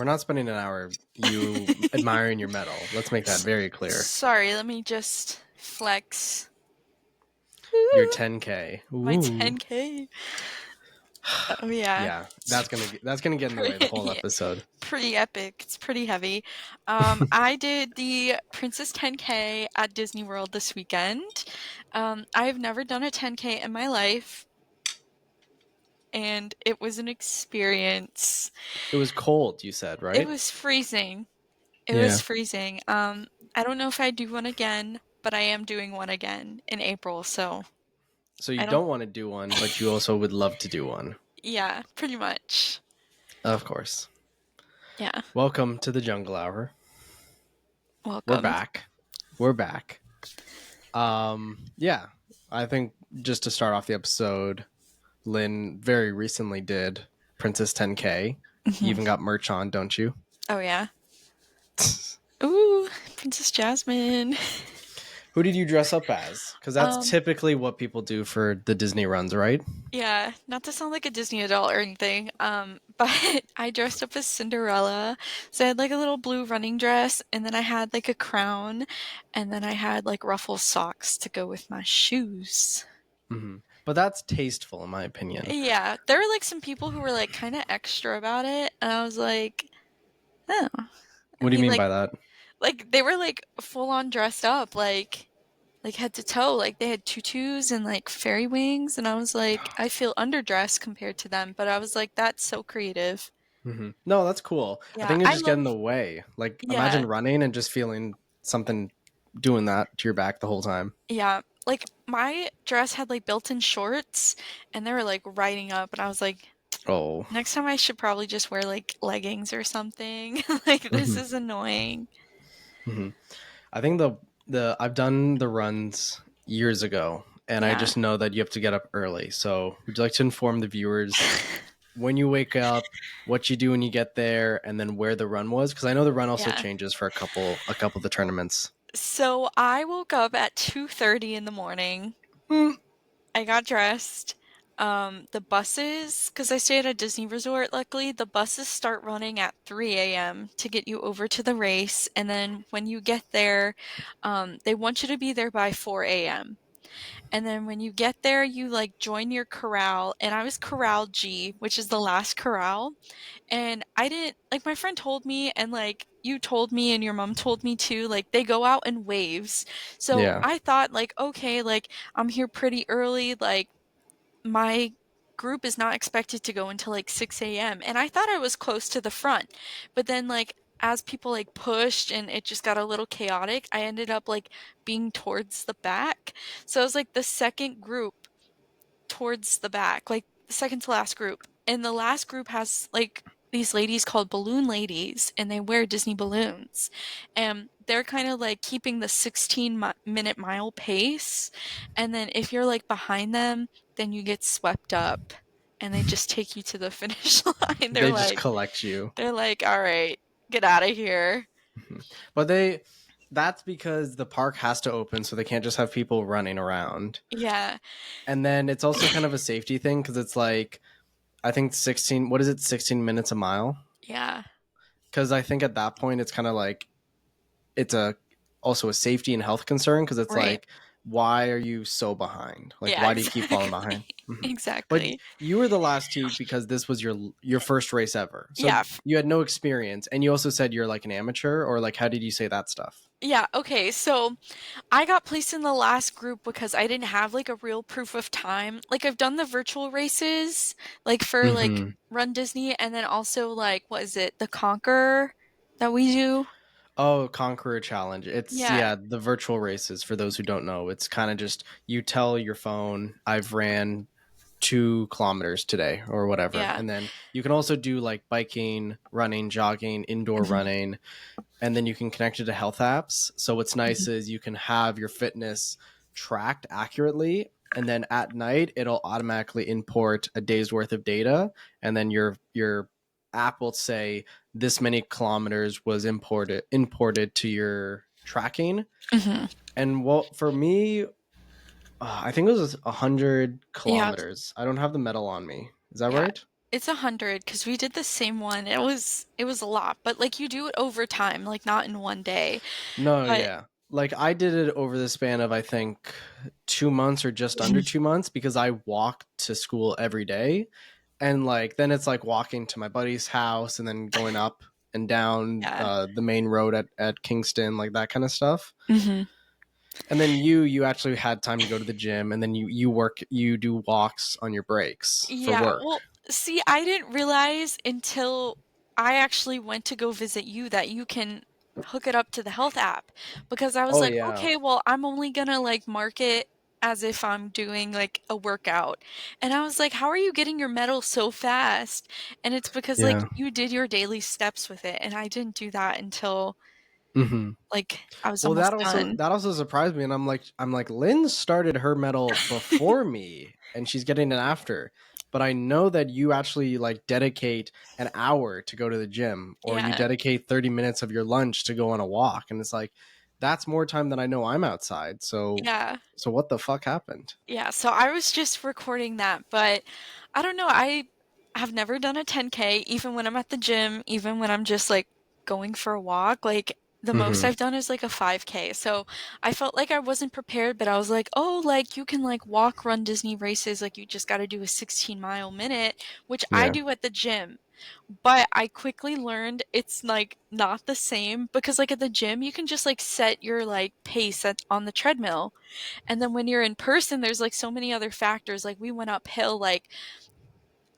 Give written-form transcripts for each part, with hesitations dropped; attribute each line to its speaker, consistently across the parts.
Speaker 1: We're not spending an hour you admiring your medal. Let's make that very clear.
Speaker 2: Sorry, let me just flex.
Speaker 1: Your
Speaker 2: Woo!
Speaker 1: 10K.
Speaker 2: My
Speaker 1: Ooh.
Speaker 2: 10K. Oh yeah.
Speaker 1: Yeah,
Speaker 2: It's
Speaker 1: that's gonna get in the way of the whole
Speaker 2: pretty,
Speaker 1: episode.
Speaker 2: pretty epic. It's pretty heavy. I did the Princess 10K at Disney World this weekend. I've never done a 10K in my life, and it was an experience.
Speaker 1: It was cold, you said,
Speaker 2: It
Speaker 1: right?
Speaker 2: was freezing. It was
Speaker 1: Yeah.
Speaker 2: freezing. I don't know if I'd do one again, but I am doing one again in April, so
Speaker 1: So you
Speaker 2: I don't.
Speaker 1: don't want to do one, but you also would love to do one.
Speaker 2: Yeah, pretty much.
Speaker 1: Of course.
Speaker 2: Yeah.
Speaker 1: Welcome to the Jungle Hour. We're
Speaker 2: Welcome.
Speaker 1: back. We're back. Yeah. I think just to start off the episode, Lyn very recently did Princess 10K. You
Speaker 2: Mhm.
Speaker 1: even got merch on, don't you?
Speaker 2: Oh yeah. Ooh, Princess Jasmine.
Speaker 1: Who did you dress up as? Because that's
Speaker 2: Um,
Speaker 1: typically what people do for the Disney runs, right?
Speaker 2: yeah, not to sound like a Disney adult or anything, but I dressed up as Cinderella. So I had like a little blue running dress, and then I had like a crown, and then I had like ruffle socks to go with my shoes.
Speaker 1: But that's tasteful, in my opinion.
Speaker 2: Yeah, there were like some people who were like kind of extra about it, and I was like, oh, I
Speaker 1: What do you
Speaker 2: mean,
Speaker 1: mean by that?
Speaker 2: like they were like full on dressed up, like head to toe. Like they had tutus and like fairy wings, and I was like, I feel underdressed compared to them, but I was like, that's so creative.
Speaker 1: No, that's cool. I
Speaker 2: Yeah,
Speaker 1: think it
Speaker 2: I
Speaker 1: just get in
Speaker 2: love.
Speaker 1: the way. Like,
Speaker 2: Yeah,
Speaker 1: imagine running and just feeling something doing that to your back the whole time.
Speaker 2: yeah. Like my dress had like built-in shorts, and they were like riding up, and I was like,
Speaker 1: Oh.
Speaker 2: next time I should probably just wear like leggings or something. Like this
Speaker 1: hmm
Speaker 2: is annoying.
Speaker 1: hmm I think the I've done the runs years ago, and I
Speaker 2: Yeah.
Speaker 1: just know that you have to get up early. So, would you like to inform the viewers when you wake up, what you do when you get there, and then where the run was? Because I know the run also
Speaker 2: Yeah.
Speaker 1: changes for a couple of the tournaments.
Speaker 2: So I woke up at 2:30 in the morning.
Speaker 1: Hmm.
Speaker 2: I got dressed. The buses, because I stay at a Disney resort, luckily, the buses start running at 3 a.m. to get you over to the race. And then when you get there, they want you to be there by 4 a.m. And then when you get there, you like join your corral. And I was Corral G, which is the last corral. And I didn't, like, my friend told me, and like, you told me, and your mom told me too, like, they go out in waves. So
Speaker 1: Yeah.
Speaker 2: I thought, like, okay, like, I'm here pretty early. Like, my group is not expected to go until like 6 a.m. And I thought I was close to the front. But then, like, as people like pushed and it just got a little chaotic, I ended up like being towards the back. So I was like the second group towards the back, like the second to last group. And the last group has like these ladies called balloon ladies, and they wear Disney balloons. And they're kind of like keeping the 16-minute mile pace. And then if you're like behind them, then you get swept up and they just take you to the finish line.
Speaker 1: They just collect you.
Speaker 2: They're like, all right, get out of here.
Speaker 1: But that's because the park has to open, so they can't just have people running around.
Speaker 2: Yeah.
Speaker 1: And then it's also kind of a safety thing because it's like, I think 16, what is it, 16 minutes a mile?
Speaker 2: Yeah.
Speaker 1: Because I think at that point, it's kind of like, it's also a safety and health concern because it's
Speaker 2: Right.
Speaker 1: like, why are you so behind? Like,
Speaker 2: Yeah,
Speaker 1: why do you keep falling
Speaker 2: exactly.
Speaker 1: behind? But
Speaker 2: Exactly.
Speaker 1: you were the last two because this was your first race ever. So
Speaker 2: Yeah.
Speaker 1: you had no experience. And you also said you're like an amateur, or like, how did you say that stuff?
Speaker 2: Yeah, okay. So I got placed in the last group because I didn't have like a real proof of time. Like I've done the virtual races, like for like
Speaker 1: hmm
Speaker 2: Run Disney, and then also like what is it, the Conquer that we do?
Speaker 1: Oh, Conqueror Challenge. It's,
Speaker 2: Yeah,
Speaker 1: yeah, the virtual races. For those who don't know, it's kind of just you tell your phone, I've ran 2 kilometers today or whatever.
Speaker 2: yeah.
Speaker 1: And then you can also do like biking, running, jogging, indoor
Speaker 2: Mhm,
Speaker 1: running, and then you can connect it to health apps. So what's nice
Speaker 2: mhm.
Speaker 1: is you can have your fitness tracked accurately. And then at night, it'll automatically import a day's worth of data. And then your app will say this many kilometers was imported to your tracking.
Speaker 2: Mhm.
Speaker 1: And well, for me, I think it was 100
Speaker 2: Yeah,
Speaker 1: kilometers. I don't have the medal on me. Is that
Speaker 2: yeah.
Speaker 1: right?
Speaker 2: It's 100 because we did the same one. It was a lot, but like you do it over time, like not in one day.
Speaker 1: No,
Speaker 2: But
Speaker 1: yeah. Like I did it over the span of I think 2 months or just under 2 months because I walked to school every day. And like then it's like walking to my buddy's house and then going up and down
Speaker 2: yeah.
Speaker 1: the main road at Kingston, like that kind of stuff.
Speaker 2: Hmm.
Speaker 1: And then you actually had time to go to the gym and then you do walks on your breaks for
Speaker 2: Yeah.
Speaker 1: work.
Speaker 2: Well, see, I didn't realize until I actually went to go visit you that you can hook it up to the health app because I was
Speaker 1: Oh
Speaker 2: like,
Speaker 1: yeah.
Speaker 2: okay, well, I'm only gonna like mark it as if I'm doing like a workout. And I was like, how are you getting your medal so fast? And it's because like
Speaker 1: Yeah.
Speaker 2: you did your daily steps with it, and I didn't do that until
Speaker 1: Mhm.
Speaker 2: like I was
Speaker 1: Well,
Speaker 2: almost done.
Speaker 1: that also surprised me, and I'm like, Lynn started her medal before me, and she's getting it after. But I know that you actually like dedicate an hour to go to the gym, or you
Speaker 2: Yeah.
Speaker 1: dedicate 30 minutes of your lunch to go on a walk, and it's like that's more time than I know I'm outside.
Speaker 2: Yeah.
Speaker 1: So what the fuck happened?
Speaker 2: Yeah, so I was just recording that, but I don't know, I have never done a 10K, even when I'm at the gym, even when I'm just like going for a walk. Like the most
Speaker 1: Hmm.
Speaker 2: I've done is like a 5K. So I felt like I wasn't prepared, but I was like, oh, like you can like walk, run Disney races, like you just got to do a 16-mile minute, which I
Speaker 1: Yeah.
Speaker 2: do at the gym. But I quickly learned it's like not the same because like at the gym, you can just like set your like pace on the treadmill. And then when you're in person, there's like so many other factors. Like we went uphill, like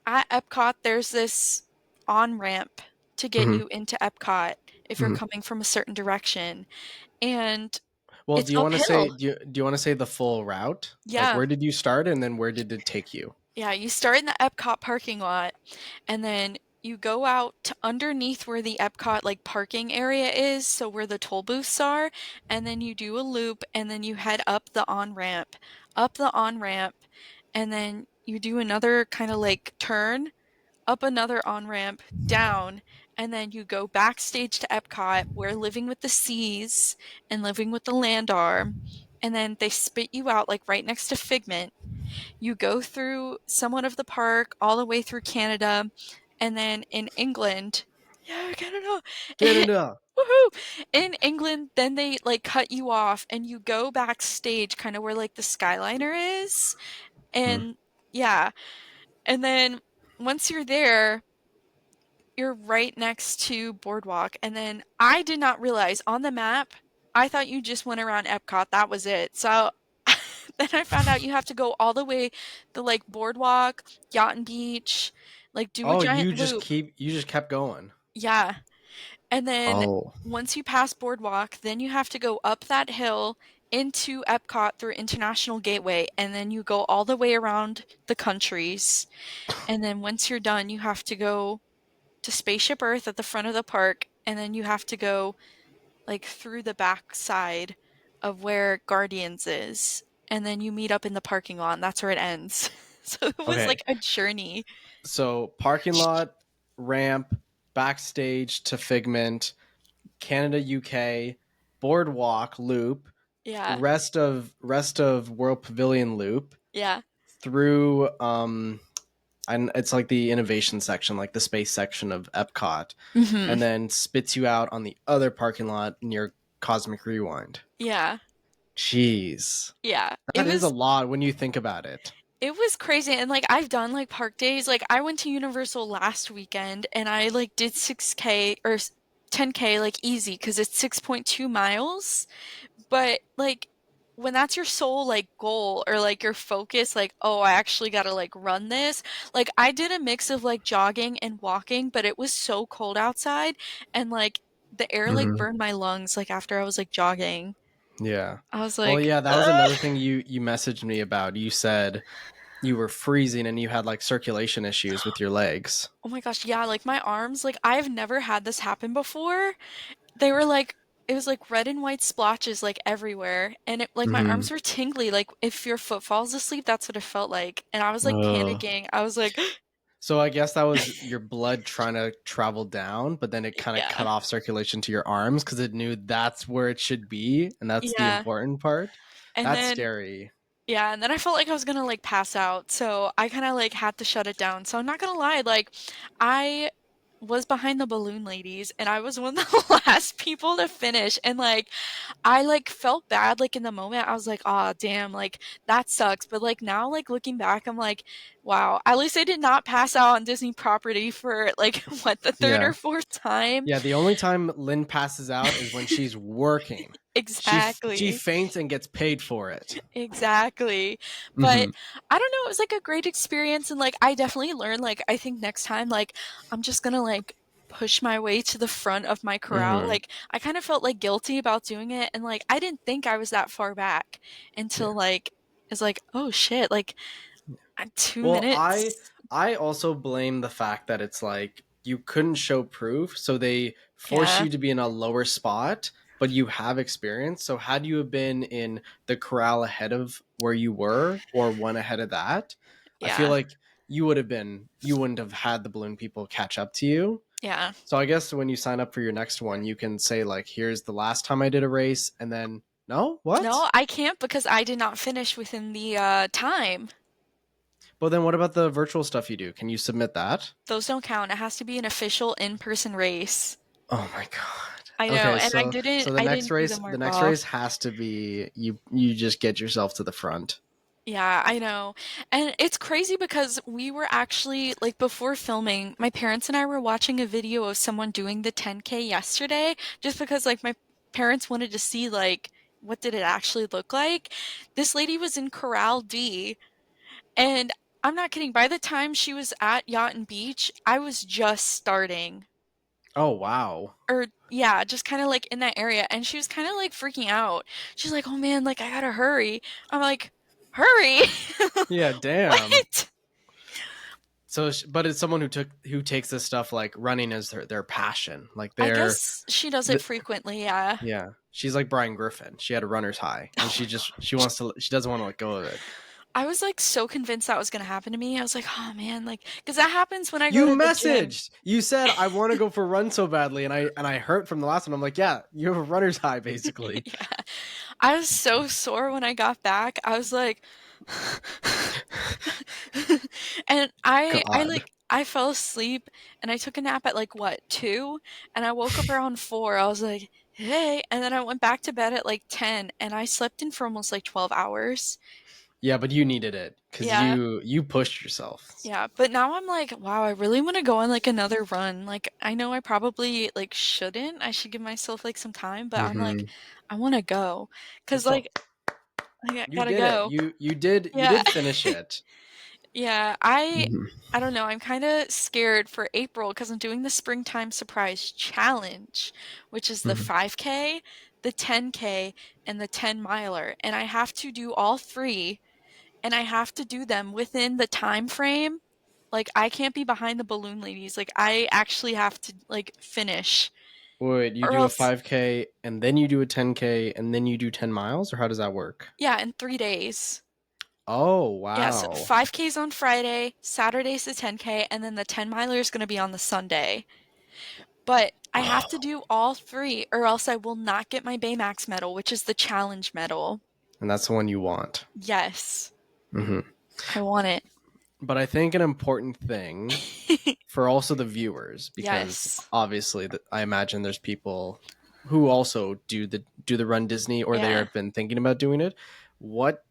Speaker 2: at Epcot, there's this on ramp to get
Speaker 1: Hmm.
Speaker 2: you into Epcot if you're
Speaker 1: Hmm.
Speaker 2: coming from a certain direction. And
Speaker 1: Well,
Speaker 2: it's uphill.
Speaker 1: do you want to say the full route? Like
Speaker 2: Yeah.
Speaker 1: where did you start, and then where did it take you?
Speaker 2: Yeah. You start in the Epcot parking lot and then you go out to underneath where the Epcot like parking area is, so where the toll booths are, and then you do a loop and then you head up the on ramp, and then you do another kind of like turn, up another on ramp, down, and then you go backstage to Epcot where Living with the Seas and Living with the Land are, and then they spit you out like right next to Figment. You go through somewhat of the park all the way through Canada, and then in England, yeah, Canada,
Speaker 1: Canada.
Speaker 2: woohoo! In England, then they like cut you off, and you go backstage, kind of where like the Skyliner is,
Speaker 1: Hmm.
Speaker 2: and yeah, and then once you're there, you're right next to Boardwalk, and then I did not realize on the map, I thought you just went around Epcot, that was it. So then I found out you have to go all the way the like Boardwalk, Yacht and Beach, like do a
Speaker 1: Oh,
Speaker 2: giant loop.
Speaker 1: you just kept going.
Speaker 2: Yeah. And then
Speaker 1: Oh.
Speaker 2: once you pass Boardwalk, then you have to go up that hill into Epcot through International Gateway, and then you go all the way around the countries. And then once you're done, you have to go to Spaceship Earth at the front of the park, and then you have to go like through the back side of where Guardians is, and then you meet up in the parking lot, and that's where it ends. So it was
Speaker 1: Okay.
Speaker 2: like a journey.
Speaker 1: So parking lot, ramp, backstage to Figment, Canada, UK, boardwalk loop,
Speaker 2: Yeah.
Speaker 1: rest of World Pavilion loop
Speaker 2: Yeah.
Speaker 1: through and it's like the innovation section, like the space section of Epcot,
Speaker 2: Mhm.
Speaker 1: and then spits you out on the other parking lot near Cosmic Rewind.
Speaker 2: Yeah.
Speaker 1: Jeez.
Speaker 2: Yeah.
Speaker 1: That is a lot when you think about it.
Speaker 2: It was crazy, and like I've done like park days. Like I went to Universal last weekend and I like did 6K or 10K like easy because it's 6.2 miles. But like when that's your sole like goal or like your focus, like, oh, I actually gotta like run this. Like I did a mix of like jogging and walking, but it was so cold outside and like the air like
Speaker 1: Hmm.
Speaker 2: burned my lungs like after I was like jogging.
Speaker 1: Yeah.
Speaker 2: I was
Speaker 1: Well,
Speaker 2: like,
Speaker 1: yeah, that was
Speaker 2: "Ugh."
Speaker 1: another thing you messaged me about. You said you were freezing and you had like circulation issues with your legs.
Speaker 2: Oh my gosh, yeah, like my arms, like I've never had this happen before. They were like it was like red and white splotches like everywhere and it like my
Speaker 1: Hmm.
Speaker 2: arms were tingly like if your foot falls asleep that's what it felt like and I was like
Speaker 1: Uh,
Speaker 2: panicking. I was like
Speaker 1: so I guess that was your blood trying to travel down, but then it kind of cut
Speaker 2: yeah.
Speaker 1: off circulation to your arms because it knew that's where it should be, and that's the
Speaker 2: Yeah.
Speaker 1: important part.
Speaker 2: And
Speaker 1: That's
Speaker 2: then
Speaker 1: scary.
Speaker 2: Yeah, and then I felt like I was gonna like pass out, so I kind of like had to shut it down. So I'm not gonna lie, like I was behind the balloon ladies and I was one of the last people to finish and like I like felt bad like in the moment. I was like, "Oh, damn, like that sucks." But like now like looking back, I'm like, "Wow, at least I did not pass out on Disney property for like what the third or
Speaker 1: Yeah.
Speaker 2: fourth time."
Speaker 1: Yeah, the only time Lynn passes out is when she's working. She
Speaker 2: Exactly.
Speaker 1: faints and gets paid for it.
Speaker 2: Exactly. But
Speaker 1: Hmm.
Speaker 2: I don't know, it was like a great experience and like I definitely learned like I think next time like I'm just gonna like push my way to the front of my corral.
Speaker 1: Hmm.
Speaker 2: Like I kind of felt like guilty about doing it and like I didn't think I was that far back until
Speaker 1: Yeah.
Speaker 2: like it's like, oh shit, like I'm two
Speaker 1: Well, I
Speaker 2: minutes.
Speaker 1: I also blame the fact that it's like you couldn't show proof, so they force
Speaker 2: Yeah.
Speaker 1: you to be in a lower spot, but you have experience. So had you been in the corral ahead of where you were or one ahead of that, I feel
Speaker 2: Yeah.
Speaker 1: like you wouldn't have had the balloon people catch up to you.
Speaker 2: Yeah.
Speaker 1: So I guess when you sign up for your next one, you can say like, "Here's the last time I did a race," and then no, what?
Speaker 2: No, I can't because I did not finish within the time.
Speaker 1: But then what about the virtual stuff you do? Can you submit that?
Speaker 2: Those don't count. It has to be an official in-person race.
Speaker 1: Oh my god.
Speaker 2: I know,
Speaker 1: Okay,
Speaker 2: and
Speaker 1: so
Speaker 2: I didn't do the
Speaker 1: the
Speaker 2: mark
Speaker 1: next
Speaker 2: off.
Speaker 1: race has to be you just get yourself to the front.
Speaker 2: Yeah, I know. And it's crazy because we were actually like before filming, my parents and I were watching a video of someone doing the 10K yesterday just because like my parents wanted to see like what did it actually look like. This lady was in Corral D and I'm not kidding, by the time she was at Yacht and Beach, I was just starting.
Speaker 1: Oh wow.
Speaker 2: Or yeah, just kind of like in that area and she was kind of like freaking out. She's like, "Oh man, like I gotta hurry." I'm like, "Hurry?"
Speaker 1: Yeah, damn.
Speaker 2: What?
Speaker 1: So but it's someone who takes this stuff like running as their passion. Like
Speaker 2: I
Speaker 1: they're
Speaker 2: guess she does it
Speaker 1: the,
Speaker 2: frequently, yeah.
Speaker 1: yeah. She's like Brian Griffin. She had a runner's high and
Speaker 2: Oh my
Speaker 1: she doesn't want to let go of it.
Speaker 2: I was like so convinced that was gonna happen to me. I was like, "Oh man," like, because that happens when I go
Speaker 1: You
Speaker 2: to the gym.
Speaker 1: messaged. You said I want to go for a run so badly, and I heard from the last one. I'm like, yeah, you have a runner's high, basically.
Speaker 2: Yeah. I was so sore when I got back. I was like and I
Speaker 1: God.
Speaker 2: like I fell asleep and I took a nap at like what, 2? And I woke up around 4. I was like, "Hey." And then I went back to bed at like 10 and I slept in for almost like 12 hours.
Speaker 1: Yeah, but you needed it because
Speaker 2: Yeah.
Speaker 1: you pushed yourself.
Speaker 2: Yeah, but now I'm like, wow, I really want to go on like another run. Like I know I probably like shouldn't. I should give myself like some time, but I'm like
Speaker 1: Mm-hmm.
Speaker 2: I want to go cuz
Speaker 1: Let's go.
Speaker 2: like I
Speaker 1: You
Speaker 2: gotta
Speaker 1: did it.
Speaker 2: go.
Speaker 1: You
Speaker 2: Yeah.
Speaker 1: did finish it.
Speaker 2: Yeah,
Speaker 1: Hmm.
Speaker 2: I don't know. I'm kind of scared for April because I'm doing the springtime surprise challenge, which is the
Speaker 1: Hmm.
Speaker 2: 5K, the 10K, and the 10 miler, and I have to do all 3 and I have to do them within the time frame. Like I can't be behind the balloon ladies. Like I actually have to like finish
Speaker 1: Wait, you
Speaker 2: or
Speaker 1: do a
Speaker 2: else
Speaker 1: 5K and then you do a 10K and then you do 10 miles, or how does that work?
Speaker 2: yeah, in 3 days.
Speaker 1: Oh
Speaker 2: Yeah, so
Speaker 1: wow.
Speaker 2: 5K's on Friday, Saturday's the 10K, and then the 10 miler is going to be on the Sunday. But I have to
Speaker 1: Oh,
Speaker 2: do all 3 or else I will not get my Baymax medal, which is the challenge medal.
Speaker 1: and that's the one you want.
Speaker 2: Yes,
Speaker 1: Hmm.
Speaker 2: I want it.
Speaker 1: But I think an important thing for also the viewers, because
Speaker 2: Yes.
Speaker 1: obviously I imagine there's people who also do the Run Disney or they
Speaker 2: Yeah.
Speaker 1: have been thinking about doing it. What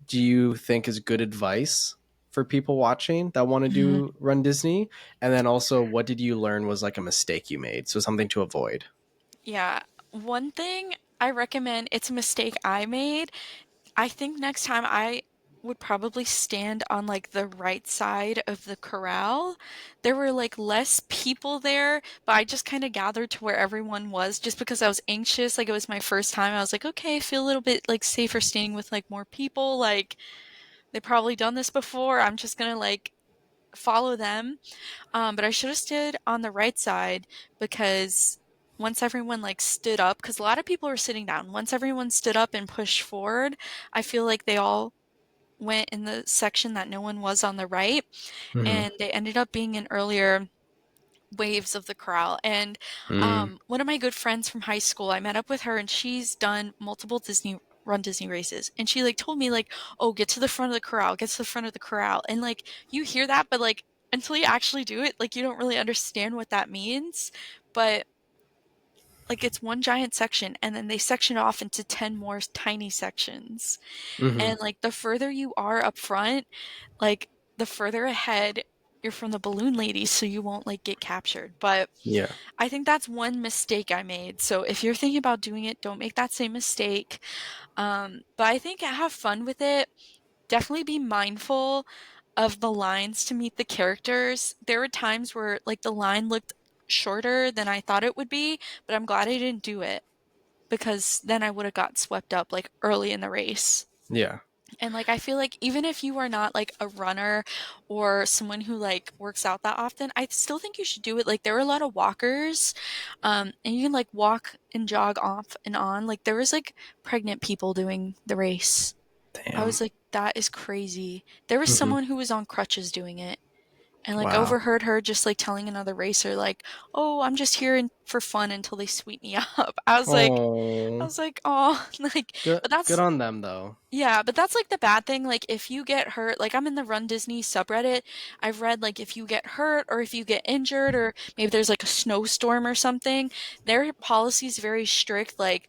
Speaker 1: do you think is good advice for people watching that want to
Speaker 2: Mhm.
Speaker 1: do Run Disney? And then also, what did you learn was like a mistake you made? So something to avoid.
Speaker 2: Yeah. One thing I recommend, it's a mistake I made. I think next time I would probably stand on like the right side of the corral. There were like less people there, but I just kind of gathered to where everyone was just because I was anxious. Like it was my first time. I was like, okay, I feel a little bit like safer standing with like more people. Like they've probably done this before. I'm just gonna like follow them. But I should have stood on the right side because once everyone like stood up, because a lot of people were sitting down. Once everyone stood up and pushed forward, I feel like they all went in the section that no one was on the right,
Speaker 1: Mm-hmm.
Speaker 2: and they ended up being in earlier waves of the corral. And
Speaker 1: Mm.
Speaker 2: one of my good friends from high school, I met up with her, and she's done multiple Disney run Disney races. And she like told me like, "Oh, get to the front of the corral, get to the front of the corral." And like you hear that, but like until you actually do it, like you don't really understand what that means. But like it's one giant section and then they section it off into 10 more tiny sections.
Speaker 1: Mm-hmm.
Speaker 2: And like the further you are up front, like the further ahead you're from the balloon ladies so you won't like get captured. But
Speaker 1: Yeah.
Speaker 2: I think that's one mistake I made. So if you're thinking about doing it, don't make that same mistake. But I think have fun with it. Definitely be mindful of the lines to meet the characters. There were times where like the line looked shorter than I thought it would be, but I'm glad I didn't do it because then I would have got swept up like early in the race.
Speaker 1: Yeah.
Speaker 2: And like I feel like even if you are not like a runner or someone who like works out that often, I still think you should do it. Like there were a lot of walkers, and you can like walk and jog off and on. Like there was like pregnant people doing the race. I
Speaker 1: Damn.
Speaker 2: was like, that is crazy. There was
Speaker 1: Mm-hmm.
Speaker 2: someone who was on crutches doing it. And like
Speaker 1: Wow.
Speaker 2: overheard her just like telling another racer like, "Oh, I'm just here for fun until they sweep me up." I
Speaker 1: Oh,
Speaker 2: was like, "Oh," like,
Speaker 1: good.
Speaker 2: but
Speaker 1: Good
Speaker 2: that's
Speaker 1: on them though.
Speaker 2: yeah, but that's like the bad thing. Like if you get hurt, like I'm in the Run Disney subreddit, I've read like if you get hurt or if you get injured or maybe there's like a snowstorm or something, their policy is very strict. Like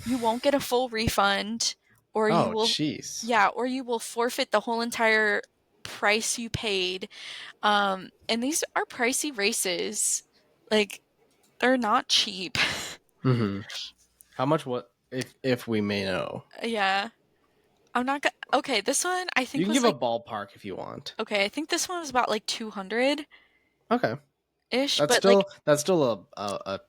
Speaker 2: you won't get a full refund or you
Speaker 1: Oh,
Speaker 2: will
Speaker 1: jeez.
Speaker 2: yeah, or you will forfeit the whole entire price you paid. And these are pricey races. Like they're not cheap.
Speaker 1: Mm-hmm. How much? What if we may know?
Speaker 2: Yeah. I'm not gonna okay, this one I
Speaker 1: You
Speaker 2: think
Speaker 1: can
Speaker 2: was
Speaker 1: give a
Speaker 2: like
Speaker 1: ballpark if you want.
Speaker 2: okay, I think this one was about like 200
Speaker 1: Okay,
Speaker 2: ish, but like
Speaker 1: that's still a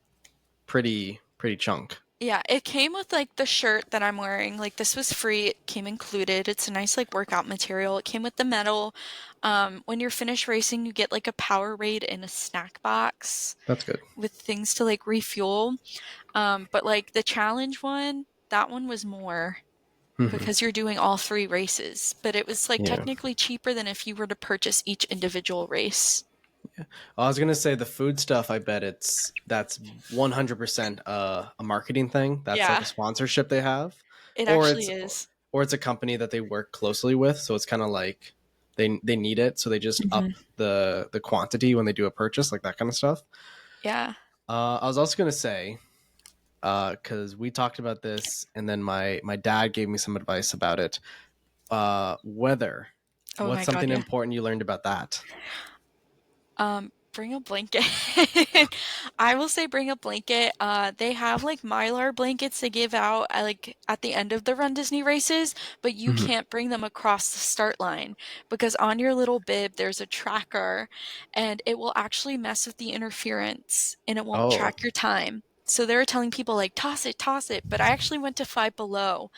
Speaker 1: pretty chunk.
Speaker 2: yeah, it came with like the shirt that I'm wearing. Like this was free. It came included. It's a nice like workout material. It came with the medal. When you're finished racing, you get like a Powerade and a snack box
Speaker 1: That's good.
Speaker 2: with things to like refuel. But like the challenge one, that one was more
Speaker 1: Mm-hmm.
Speaker 2: because you're doing all three races. But it was like
Speaker 1: Yeah.
Speaker 2: technically cheaper than if you were to purchase each individual race.
Speaker 1: I was gonna say the food stuff. I bet that's 100% a marketing thing. That's like
Speaker 2: Yeah,
Speaker 1: a sponsorship they have,
Speaker 2: it
Speaker 1: or
Speaker 2: actually
Speaker 1: it's
Speaker 2: is.
Speaker 1: or it's a company that they work closely with. So it's kind of like they need it, so they just
Speaker 2: Hmm.
Speaker 1: up the quantity when they do a purchase, like that kind of stuff.
Speaker 2: Yeah.
Speaker 1: I was also gonna say because we talked about this, and then my dad gave me some advice about it. Weather.
Speaker 2: Oh
Speaker 1: What's
Speaker 2: my God,
Speaker 1: something
Speaker 2: yeah.
Speaker 1: important you learned about that?
Speaker 2: Bring a blanket. I will say bring a blanket. They have like Mylar blankets they give out like at the end of the Run Disney races, but you
Speaker 1: Hmm.
Speaker 2: can't bring them across the start line because on your little bib there's a tracker and it will actually mess with the interference and it won't
Speaker 1: Oh,
Speaker 2: track your time. So they were telling people like toss it, but I actually went to Five Below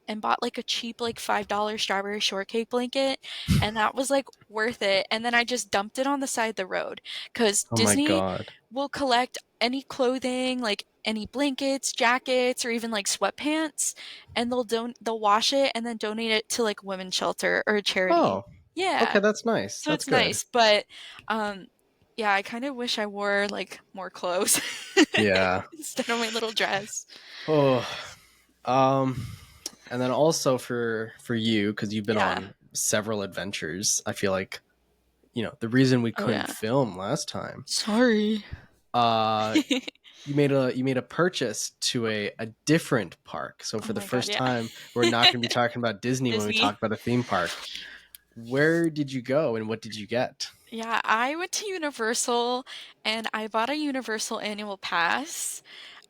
Speaker 2: and bought like a cheap like $5 strawberry shortcake blanket and that was like worth it. And then I just dumped it on the side of the road cuz
Speaker 1: oh my
Speaker 2: Disney
Speaker 1: God.
Speaker 2: will collect any clothing, like any blankets, jackets or even like sweatpants and they'll wash it and then donate it to like a women's shelter or a charity.
Speaker 1: Oh, okay,
Speaker 2: Yeah.
Speaker 1: that's nice.
Speaker 2: So
Speaker 1: That's
Speaker 2: it's
Speaker 1: good.
Speaker 2: nice, but um yeah, I kind of wish I wore like more clothes
Speaker 1: Yeah.
Speaker 2: instead of my little dress.
Speaker 1: Oh, um, and then also for you, because you've been
Speaker 2: Yeah.
Speaker 1: on several adventures. I feel like the reason we
Speaker 2: Oh
Speaker 1: couldn't
Speaker 2: yeah.
Speaker 1: film last time.
Speaker 2: Sorry.
Speaker 1: Uh, you made a purchase to a different park. So
Speaker 2: Oh
Speaker 1: for the
Speaker 2: my God,
Speaker 1: first
Speaker 2: yeah.
Speaker 1: time, we're not going to be talking about Disney when we
Speaker 2: Disney.
Speaker 1: talk about a theme park. Where did you go and what did you get?
Speaker 2: Yeah, I went to Universal and I bought a Universal annual pass.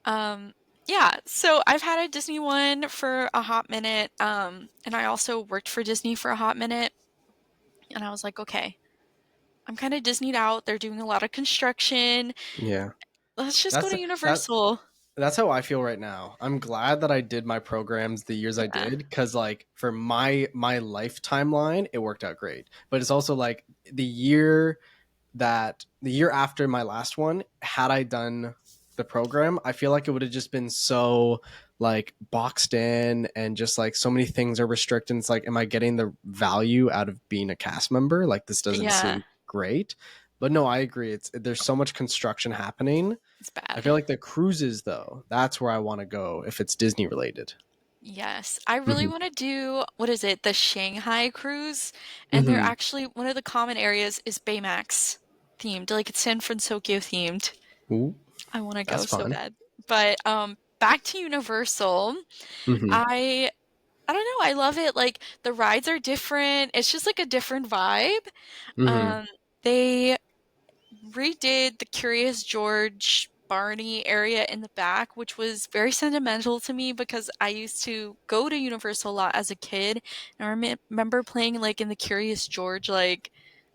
Speaker 2: Um, yeah, so I've had a Disney one for a hot minute, and I also worked for Disney for a hot minute, and I was like, okay, I'm kind of Disneyed out. They're doing a lot of construction.
Speaker 1: Yeah.
Speaker 2: Let's just go
Speaker 1: That's
Speaker 2: to
Speaker 1: that
Speaker 2: Universal.
Speaker 1: that's how I feel right now. I'm glad that I did my programs the years I
Speaker 2: Yeah.
Speaker 1: did cuz like for my life timeline it worked out great. But it's also like the year after my last one, had I done the program, I feel like it would have just been so like boxed in and just like so many things are restricted. It's like, am I getting the value out of being a cast member? Like this doesn't
Speaker 2: Yeah,
Speaker 1: seem great. But no, I agree. There's so much construction happening.
Speaker 2: it's
Speaker 1: I
Speaker 2: bad.
Speaker 1: feel like the cruises though, that's where I want to go if it's Disney related.
Speaker 2: Yes, I really
Speaker 1: Hmm.
Speaker 2: want to do, what is it, the Shanghai cruise, and they're
Speaker 1: Hmm.
Speaker 2: actually one of the common areas is Baymax themed, like it's San Francisco themed.
Speaker 1: Ooh,
Speaker 2: I want to
Speaker 1: that's
Speaker 2: go so
Speaker 1: fun.
Speaker 2: bad. But back to Universal.
Speaker 1: Hmm.
Speaker 2: I I don't know, I love it. Like the rides are different. It's just like a different vibe.
Speaker 1: Hmm.
Speaker 2: Um they redid the Curious George Barney area in the back, which was very sentimental to me because I used to go to Universal a lot as a kid. And I remember playing like in the Curious George like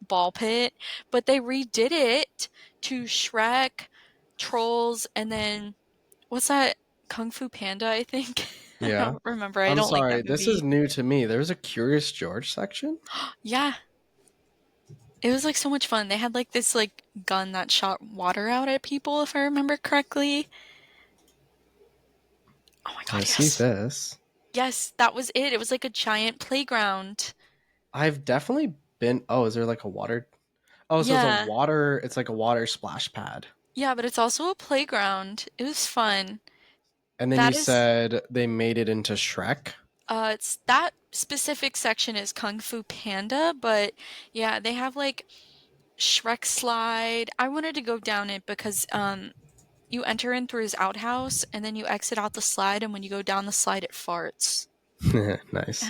Speaker 2: ball pit, but they redid it to Shrek, Trolls, and then what's that? Kung Fu Panda, I think. I
Speaker 1: Yeah.
Speaker 2: don't remember. I
Speaker 1: I'm
Speaker 2: don't like
Speaker 1: sorry.
Speaker 2: that
Speaker 1: This is
Speaker 2: movie.
Speaker 1: new to me. There's a Curious George section.
Speaker 2: Yeah, it was like so much fun. They had like this like gun that shot water out at people, if I remember correctly. Oh my
Speaker 1: I
Speaker 2: god,
Speaker 1: see
Speaker 2: yes.
Speaker 1: this.
Speaker 2: Yes, that was it. It was like a giant playground.
Speaker 1: I've definitely been. Oh, is there like a water? Oh, so it's a
Speaker 2: Yeah.
Speaker 1: water. It's like a water splash pad.
Speaker 2: Yeah, but it's also a playground. It was fun.
Speaker 1: And then you
Speaker 2: That is
Speaker 1: said they made it into Shrek.
Speaker 2: it's that specific section is Kung Fu Panda, but yeah, they have like Shrek slide. I wanted to go down it because you enter in through his outhouse and then you exit out the slide and when you go down the slide it farts.
Speaker 1: Nice.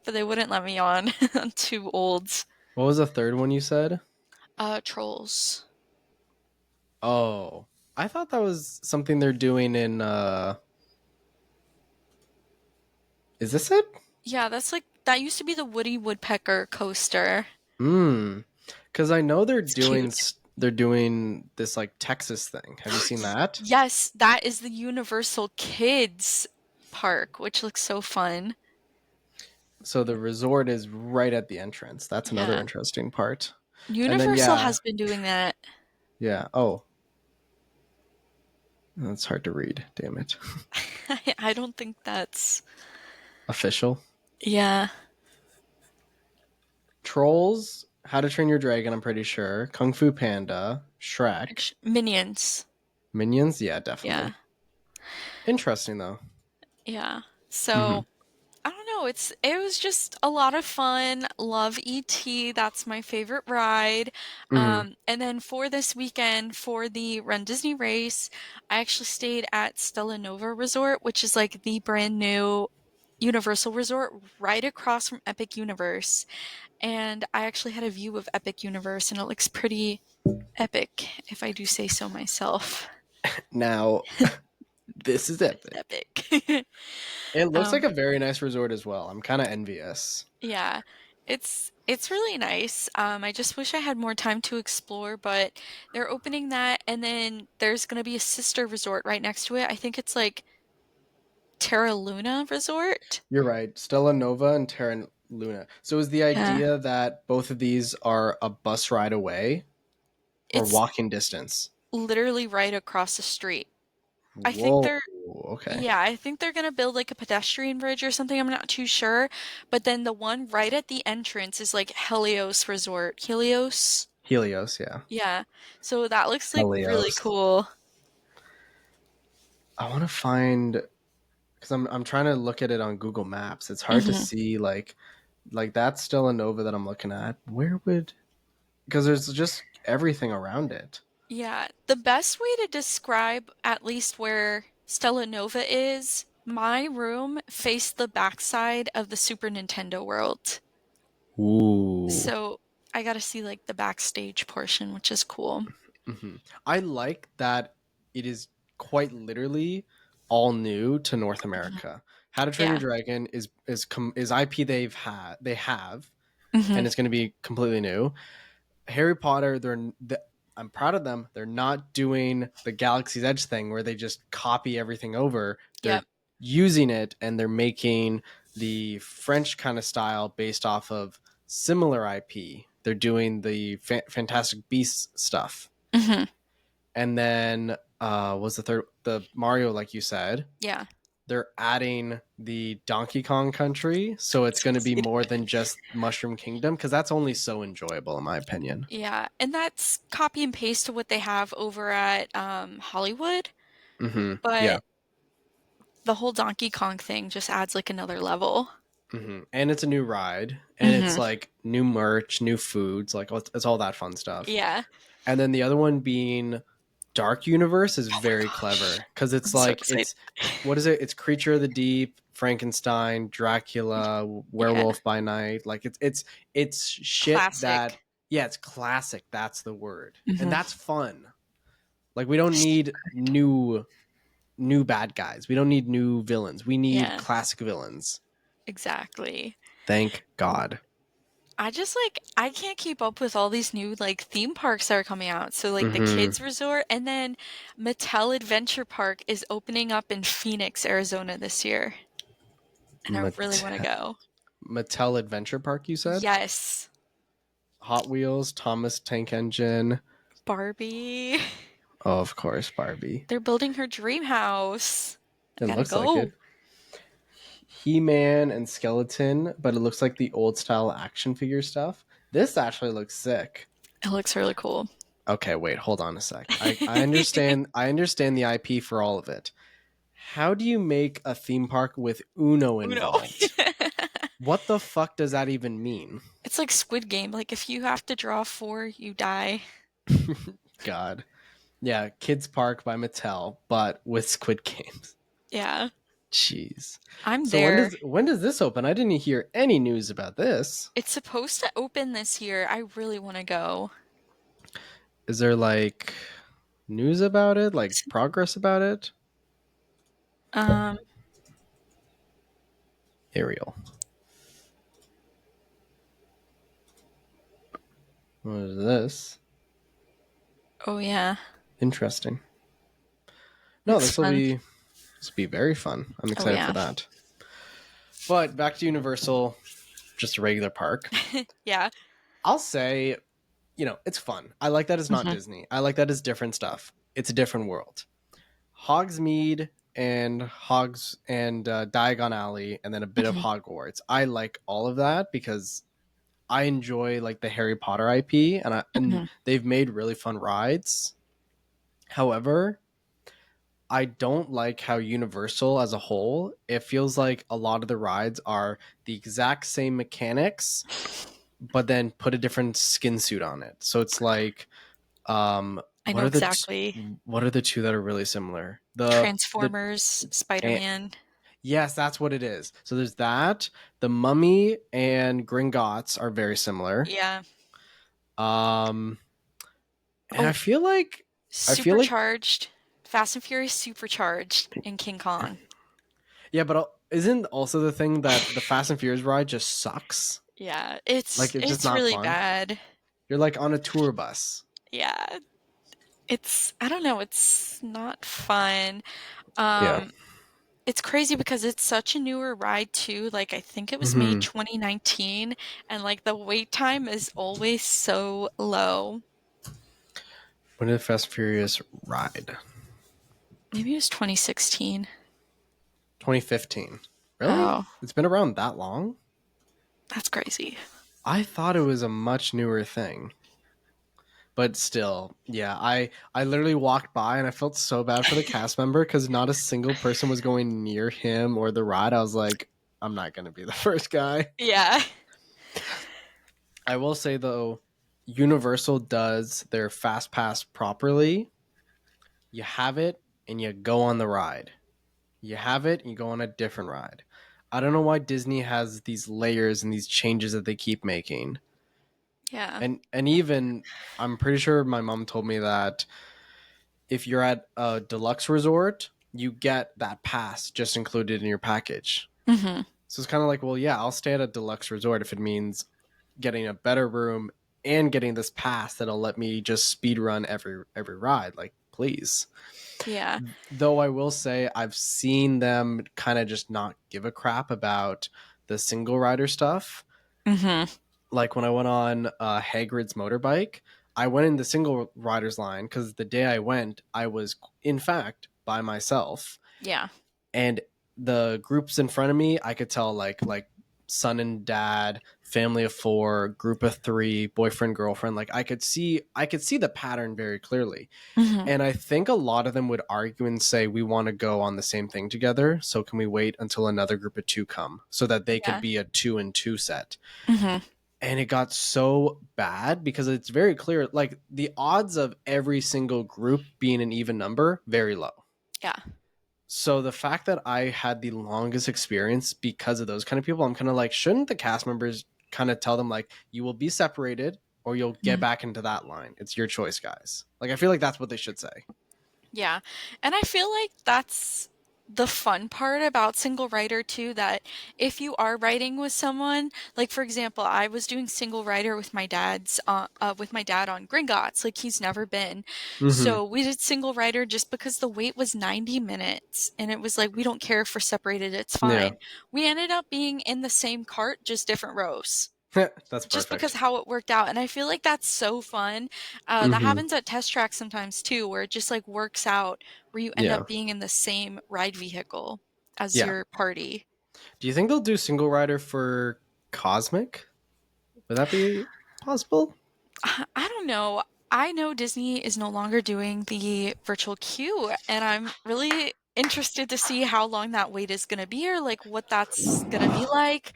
Speaker 2: But they wouldn't let me on. I'm too old.
Speaker 1: What was the third one you said?
Speaker 2: Trolls.
Speaker 1: Oh, I thought that was something they're doing in. Is this it?
Speaker 2: Yeah, that's like that used to be the Woody Woodpecker coaster.
Speaker 1: Hmm. Because I know they're
Speaker 2: It's
Speaker 1: doing
Speaker 2: cute.
Speaker 1: they're doing this like Texas thing. Have you seen that?
Speaker 2: Yes, that is the Universal Kids Park, which looks so fun.
Speaker 1: So the resort is right at the entrance. That's another
Speaker 2: Yeah.
Speaker 1: interesting part. And then
Speaker 2: Universal
Speaker 1: yeah,
Speaker 2: has been doing that.
Speaker 1: yeah. Oh, that's hard to read. Damn it.
Speaker 2: I don't think that's.
Speaker 1: Official.
Speaker 2: Yeah.
Speaker 1: Trolls, How to Train Your Dragon, I'm pretty sure. Kung Fu Panda, Shrek,
Speaker 2: Minions.
Speaker 1: Minions, yeah,
Speaker 2: Yeah.
Speaker 1: definitely. Interesting though.
Speaker 2: Yeah.
Speaker 1: Hmm.
Speaker 2: So I don't know. It was just a lot of fun. Love ET. That's my favorite ride.
Speaker 1: Hmm.
Speaker 2: And then for this weekend for the Run Disney race, I actually stayed at Stella Nova Resort, which is like the brand new Universal Resort right across from Epic Universe. And I actually had a view of Epic Universe, and it looks pretty epic, if I do say so myself.
Speaker 1: Now, this is
Speaker 2: It's
Speaker 1: epic.
Speaker 2: epic.
Speaker 1: It looks like
Speaker 2: um,
Speaker 1: a very nice resort as well. I'm kind of envious.
Speaker 2: Yeah, it's really nice. I just wish I had more time to explore, but they're opening that, and then there's gonna be a sister resort right next to it. I think it's like Terra Luna Resort.
Speaker 1: You're right. Stella Nova and Terra Luna. So is the
Speaker 2: Yeah,
Speaker 1: idea that both of these are a bus ride away or
Speaker 2: it's
Speaker 1: walking distance?
Speaker 2: literally right across the street. I think
Speaker 1: Whoa.
Speaker 2: they're
Speaker 1: Okay.
Speaker 2: Yeah, I think they're gonna build like a pedestrian bridge or something. I'm not too sure, but then the one right at the entrance is like Helios Resort. Helios.
Speaker 1: Helios, yeah.
Speaker 2: Yeah, so that looks like really
Speaker 1: Helios.
Speaker 2: cool.
Speaker 1: I want to find because I'm trying to look at it on Google Maps. It's hard to
Speaker 2: Hmm.
Speaker 1: see like that's still a Nova that I'm looking at. Where would because there's just everything around it.
Speaker 2: Yeah, the best way to describe at least where Stella Nova is, my room faced the backside of the Super Nintendo world.
Speaker 1: Ooh.
Speaker 2: So I got to see like the backstage portion, which is cool.
Speaker 1: Hmm. I like that it is quite literally all new to North
Speaker 2: Mhm.
Speaker 1: America. How to Train Your
Speaker 2: Yeah.
Speaker 1: Dragon is IP they have,
Speaker 2: Hmm.
Speaker 1: and it's going to be completely new. Harry Potter, I'm proud of them. They're not doing the Galaxy's Edge thing where they just copy everything over.
Speaker 2: Yep.
Speaker 1: They're using it and they're making the French kind of style based off of similar IP. They're doing the Fantastic Beasts stuff.
Speaker 2: Hmm.
Speaker 1: And then was the third the Mario like you said.
Speaker 2: Yeah.
Speaker 1: They're adding the Donkey Kong Country, so it's
Speaker 2: So
Speaker 1: going to be
Speaker 2: excited.
Speaker 1: more than just Mushroom Kingdom because that's only so enjoyable in my opinion.
Speaker 2: Yeah, and that's copy and paste to what they have over at Hollywood,
Speaker 1: Hmm. Yeah.
Speaker 2: but the whole Donkey Kong thing just adds like another level.
Speaker 1: And it's a new ride, and it's
Speaker 2: Hmm.
Speaker 1: like new merch, new foods, like it's all that fun stuff.
Speaker 2: Yeah.
Speaker 1: And then the other one being Dark Universe is
Speaker 2: Oh my
Speaker 1: very
Speaker 2: gosh.
Speaker 1: clever because it's
Speaker 2: I'm so
Speaker 1: like
Speaker 2: excited.
Speaker 1: what is it? It's Creature of the Deep, Frankenstein, Dracula,
Speaker 2: Yeah.
Speaker 1: Werewolf by Night. Like it's shit that,
Speaker 2: Classic.
Speaker 1: yeah, it's classic. That's the word, and
Speaker 2: Hmm.
Speaker 1: that's fun. Like we don't need new bad guys. We don't need new villains. We need
Speaker 2: Yeah,
Speaker 1: classic villains.
Speaker 2: exactly.
Speaker 1: Thank God.
Speaker 2: I just like I can't keep up with all these new like theme parks that are coming out. So like the
Speaker 1: Mm-hmm.
Speaker 2: Kids Resort and then Mattel Adventure Park is opening up in Phoenix, Arizona this year. And I really want to go.
Speaker 1: Mattel Adventure Park, you said?
Speaker 2: Yes.
Speaker 1: Hot Wheels, Thomas Tank Engine.
Speaker 2: Barbie.
Speaker 1: Oh, of course, Barbie.
Speaker 2: They're building her dream house. I
Speaker 1: It
Speaker 2: gotta
Speaker 1: looks like
Speaker 2: go.
Speaker 1: it. He-Man and Skeleton, but it looks like the old style action figure stuff. This actually looks sick.
Speaker 2: It looks really cool.
Speaker 1: Okay, wait, hold on a sec. I understand the IP for all of it. How do you make a theme park with Uno
Speaker 2: Uno.
Speaker 1: involved? What the fuck does that even mean?
Speaker 2: It's like Squid Game. Like if you have to draw four, you die.
Speaker 1: God. Yeah, Kids Park by Mattel, but with Squid Games.
Speaker 2: Yeah.
Speaker 1: Jeez.
Speaker 2: I'm
Speaker 1: So when
Speaker 2: there.
Speaker 1: does this open? I didn't hear any news about this.
Speaker 2: It's supposed to open this year. I really want to go.
Speaker 1: Is there like news about it? Like progress about it?
Speaker 2: Um,
Speaker 1: Ariel. What is this?
Speaker 2: oh yeah,
Speaker 1: Interesting. No,
Speaker 2: it's fun.
Speaker 1: this will be very fun. I'm
Speaker 2: Oh
Speaker 1: excited for
Speaker 2: yeah.
Speaker 1: that. But back to Universal, just a regular park.
Speaker 2: Yeah.
Speaker 1: I'll say, it's fun. I like that it's not
Speaker 2: Hmm.
Speaker 1: Disney. I like that it's different stuff. It's a different world. Hogsmeade and Diagon Alley, and then a bit of
Speaker 2: Hmm.
Speaker 1: Hogwarts. I like all of that because I enjoy like the Harry Potter IP, and
Speaker 2: Hmm.
Speaker 1: they've made really fun rides. However, I don't like how Universal as a whole, it feels like a lot of the rides are the exact same mechanics, but then put a different skin suit on it. So it's like,
Speaker 2: I know exactly.
Speaker 1: what are the two that are really similar? The
Speaker 2: Transformers,
Speaker 1: and,
Speaker 2: Spider-Man.
Speaker 1: yes, that's what it is. So there's that. The Mummy and Gringotts are very similar.
Speaker 2: Yeah.
Speaker 1: Um, and
Speaker 2: Oh,
Speaker 1: I feel like,
Speaker 2: Supercharged. Fast and Furious Supercharged in King Kong.
Speaker 1: yeah, but isn't also the thing that the Fast and Furious ride just sucks?
Speaker 2: Yeah,
Speaker 1: Like it's just
Speaker 2: it's
Speaker 1: not
Speaker 2: really
Speaker 1: fun.
Speaker 2: bad.
Speaker 1: You're like on a tour bus.
Speaker 2: Yeah. It's I don't know, it's not fun.
Speaker 1: Yeah.
Speaker 2: Um It's crazy because it's such a newer ride too. Like I think it was made
Speaker 1: Hmm.
Speaker 2: 2019 and like the wait time is always so low.
Speaker 1: When did Fast and Furious ride?
Speaker 2: Maybe it was 2016.
Speaker 1: 2015. Really?
Speaker 2: Oh,
Speaker 1: It's been around that long?
Speaker 2: that's crazy.
Speaker 1: I thought it was a much newer thing. But still, yeah, I literally walked by and I felt so bad for the cast member because not a single person was going near him or the ride. I was like, I'm not gonna be the first guy.
Speaker 2: Yeah.
Speaker 1: I will say though, Universal does their fast pass properly. You have it and you go on the ride. You have it and you go on a different ride. I don't know why Disney has these layers and these changes that they keep making.
Speaker 2: Yeah.
Speaker 1: And even I'm pretty sure my mom told me that if you're at a deluxe resort, you get that pass just included in your package.
Speaker 2: Mhm.
Speaker 1: So it's kind of like, well, yeah, I'll stay at a deluxe resort if it means getting a better room and getting this pass that'll let me just speed run every ride. Like, please.
Speaker 2: Yeah.
Speaker 1: Though I will say I've seen them kind of just not give a crap about the single rider stuff.
Speaker 2: Mhm.
Speaker 1: Like when I went on Hagrid's motorbike, I went in the single riders line because the day I went, I was in fact by myself,
Speaker 2: Yeah.
Speaker 1: and the groups in front of me, I could tell like son and dad, family of four, group of three, boyfriend, girlfriend. Like I could see the pattern very clearly.
Speaker 2: Mhm.
Speaker 1: And I think a lot of them would argue and say, we want to go on the same thing together. So can we wait until another group of two come so that they could
Speaker 2: Yeah.
Speaker 1: be a 2 and 2 set?
Speaker 2: Mhm.
Speaker 1: And it got so bad because it's very clear, like the odds of every single group being an even number, very low.
Speaker 2: Yeah.
Speaker 1: So the fact that I had the longest experience because of those kind of people, I'm kind of like, shouldn't the cast members kind of tell them like, you will be separated or you'll get
Speaker 2: Mhm.
Speaker 1: back into that line? It's your choice, guys. Like I feel like that's what they should say.
Speaker 2: Yeah. And I feel like that's the fun part about single writer too, that if you are writing with someone, like for example, I was doing single writer with my dad on Gringotts, like he's never been.
Speaker 1: Mm-hmm.
Speaker 2: So we did single writer just because the wait was 90 minutes and it was like we don't care if we're separated, it's
Speaker 1: Yeah.
Speaker 2: fine. We ended up being in the same cart, just different rows.
Speaker 1: That's
Speaker 2: Just because
Speaker 1: perfect.
Speaker 2: how it worked out, and I feel like that's so fun. That
Speaker 1: Mm-hmm.
Speaker 2: happens at test tracks sometimes too, where it just, like, works out where you end
Speaker 1: Yeah.
Speaker 2: up being in the same ride vehicle as
Speaker 1: Yeah.
Speaker 2: your party.
Speaker 1: Do you think they'll do single rider for Cosmic? Would that be possible?
Speaker 2: I don't know. I know Disney is no longer doing the virtual queue, and I'm really interested to see how long that wait is gonna be or, like, what that's gonna be like.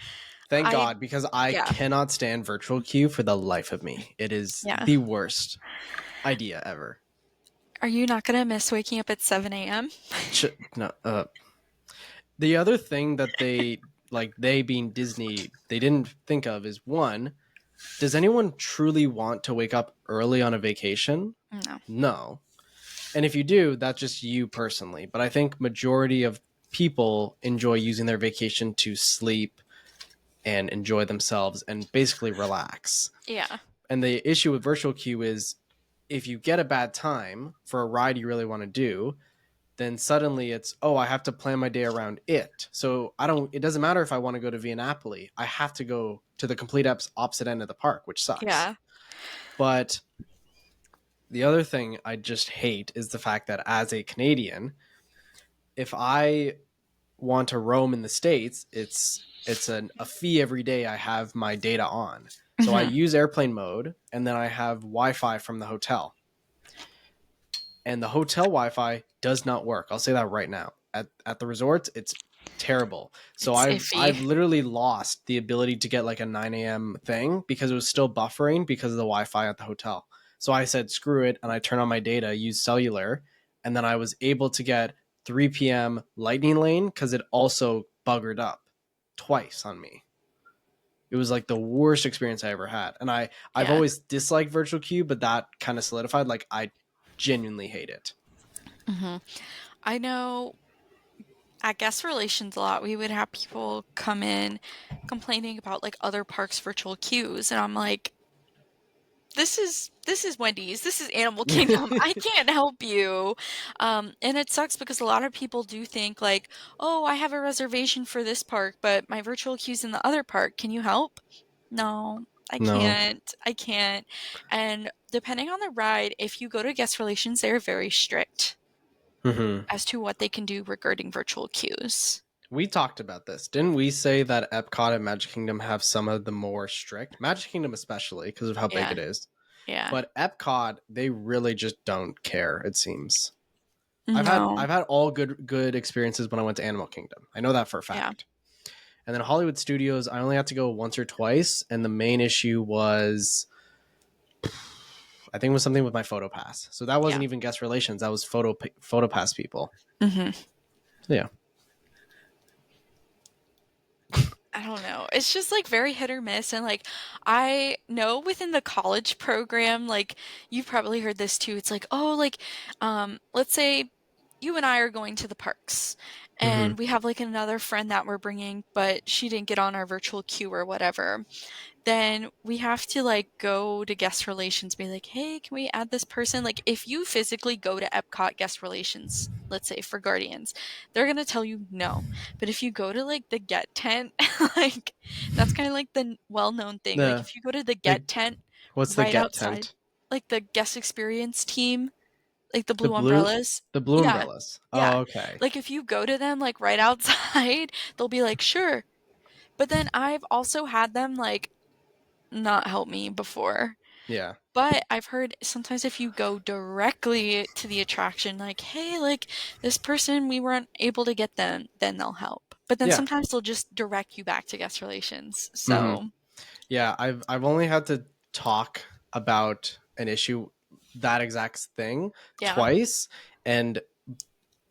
Speaker 1: Thank
Speaker 2: I
Speaker 1: God, because I
Speaker 2: Yeah,
Speaker 1: cannot stand virtual queue for the life of me. It is
Speaker 2: yeah.
Speaker 1: the worst idea ever.
Speaker 2: Are you not gonna miss waking up at 7 AM?
Speaker 1: No, the other thing that they being Disney, they didn't think of is one, does anyone truly want to wake up early on a vacation?
Speaker 2: No.
Speaker 1: No. And if you do, that's just you personally. But I think majority of people enjoy using their vacation to sleep and enjoy themselves and basically relax.
Speaker 2: Yeah.
Speaker 1: And the issue with virtual queue is if you get a bad time for a ride you really want to do, then suddenly it's, oh, I have to plan my day around it. So it doesn't matter if I want to go to Via Napoli. I have to go to the complete opposite end of the park, which sucks.
Speaker 2: Yeah.
Speaker 1: But the other thing I just hate is the fact that as a Canadian, if I want to roam in the States, a fee every day I have my data on. So I
Speaker 2: Mhm.
Speaker 1: use airplane mode and then I have Wi-Fi from the hotel. And the hotel Wi-Fi does not work. I'll say that right now. At the resorts, it's terrible. So
Speaker 2: It's
Speaker 1: I've
Speaker 2: iffy.
Speaker 1: literally lost the ability to get like a 9 a.m. thing because it was still buffering because of the Wi-Fi at the hotel. So I said screw it and I turned on my data, used cellular, and then I was able to get 3 p.m. lightning lane because it also buggered up twice on me. It was like the worst experience I ever had. And I've
Speaker 2: Yeah.
Speaker 1: always disliked virtual queue, but that kind of solidified like I genuinely hate it.
Speaker 2: Mhm. I know at guest relations a lot, we would have people come in complaining about like other parks' virtual queues, and I'm like, this is Wendy's, this is Animal Kingdom. I can't help you. And it sucks because a lot of people do think like, oh, I have a reservation for this park, but my virtual queue's in the other park. Can you help? No, I
Speaker 1: No.
Speaker 2: can't. I can't. And depending on the ride, if you go to guest relations, they're very strict
Speaker 1: Hmm.
Speaker 2: as to what they can do regarding virtual queues.
Speaker 1: We talked about this. Didn't we say that Epcot and Magic Kingdom have some of the more strict? Magic Kingdom especially because of how big
Speaker 2: Yeah,
Speaker 1: it is.
Speaker 2: yeah.
Speaker 1: But Epcot, they really just don't care, it seems.
Speaker 2: No.
Speaker 1: I've had all good experiences when I went to Animal Kingdom. I know that for a
Speaker 2: Yeah,
Speaker 1: fact. And then Hollywood Studios, I only had to go once or twice, and the main issue was I think it was something with my photo pass. So that
Speaker 2: yeah.
Speaker 1: wasn't even guest relations. That was photo pass people.
Speaker 2: Mhm.
Speaker 1: So yeah.
Speaker 2: I don't know. It's just like very hit or miss. And like, I know within the college program, like, you've probably heard this too. It's like, oh, like, let's say you and I are going to the parks
Speaker 1: Hmm.
Speaker 2: and we have like another friend that we're bringing, but she didn't get on our virtual queue or whatever. Then we have to like go to guest relations, be like, hey, can we add this person? Like, if you physically go to Epcot guest relations, let's say for Guardians, they're gonna tell you no. But if you go to like the Get tent, like that's kind of like the well-known thing. Like
Speaker 1: The
Speaker 2: if you go to the
Speaker 1: the
Speaker 2: Get tent
Speaker 1: what's the
Speaker 2: right
Speaker 1: get
Speaker 2: outside,
Speaker 1: tent?
Speaker 2: like the guest experience team, like the
Speaker 1: The
Speaker 2: blue
Speaker 1: blue
Speaker 2: umbrellas.
Speaker 1: the blue
Speaker 2: Yeah,
Speaker 1: umbrellas.
Speaker 2: yeah.
Speaker 1: Oh, okay.
Speaker 2: Like if you go to them like right outside, they'll be like, sure. But then I've also had them like not help me before.
Speaker 1: Yeah.
Speaker 2: But I've heard sometimes if you go directly to the attraction, like, hey, like this person, we weren't able to get them, then they'll help. But then
Speaker 1: Yeah.
Speaker 2: sometimes they'll just direct you back to guest relations.
Speaker 1: Hmm.
Speaker 2: So,
Speaker 1: Yeah. I've only had to talk about an issue, that exact thing,
Speaker 2: yeah.
Speaker 1: twice, and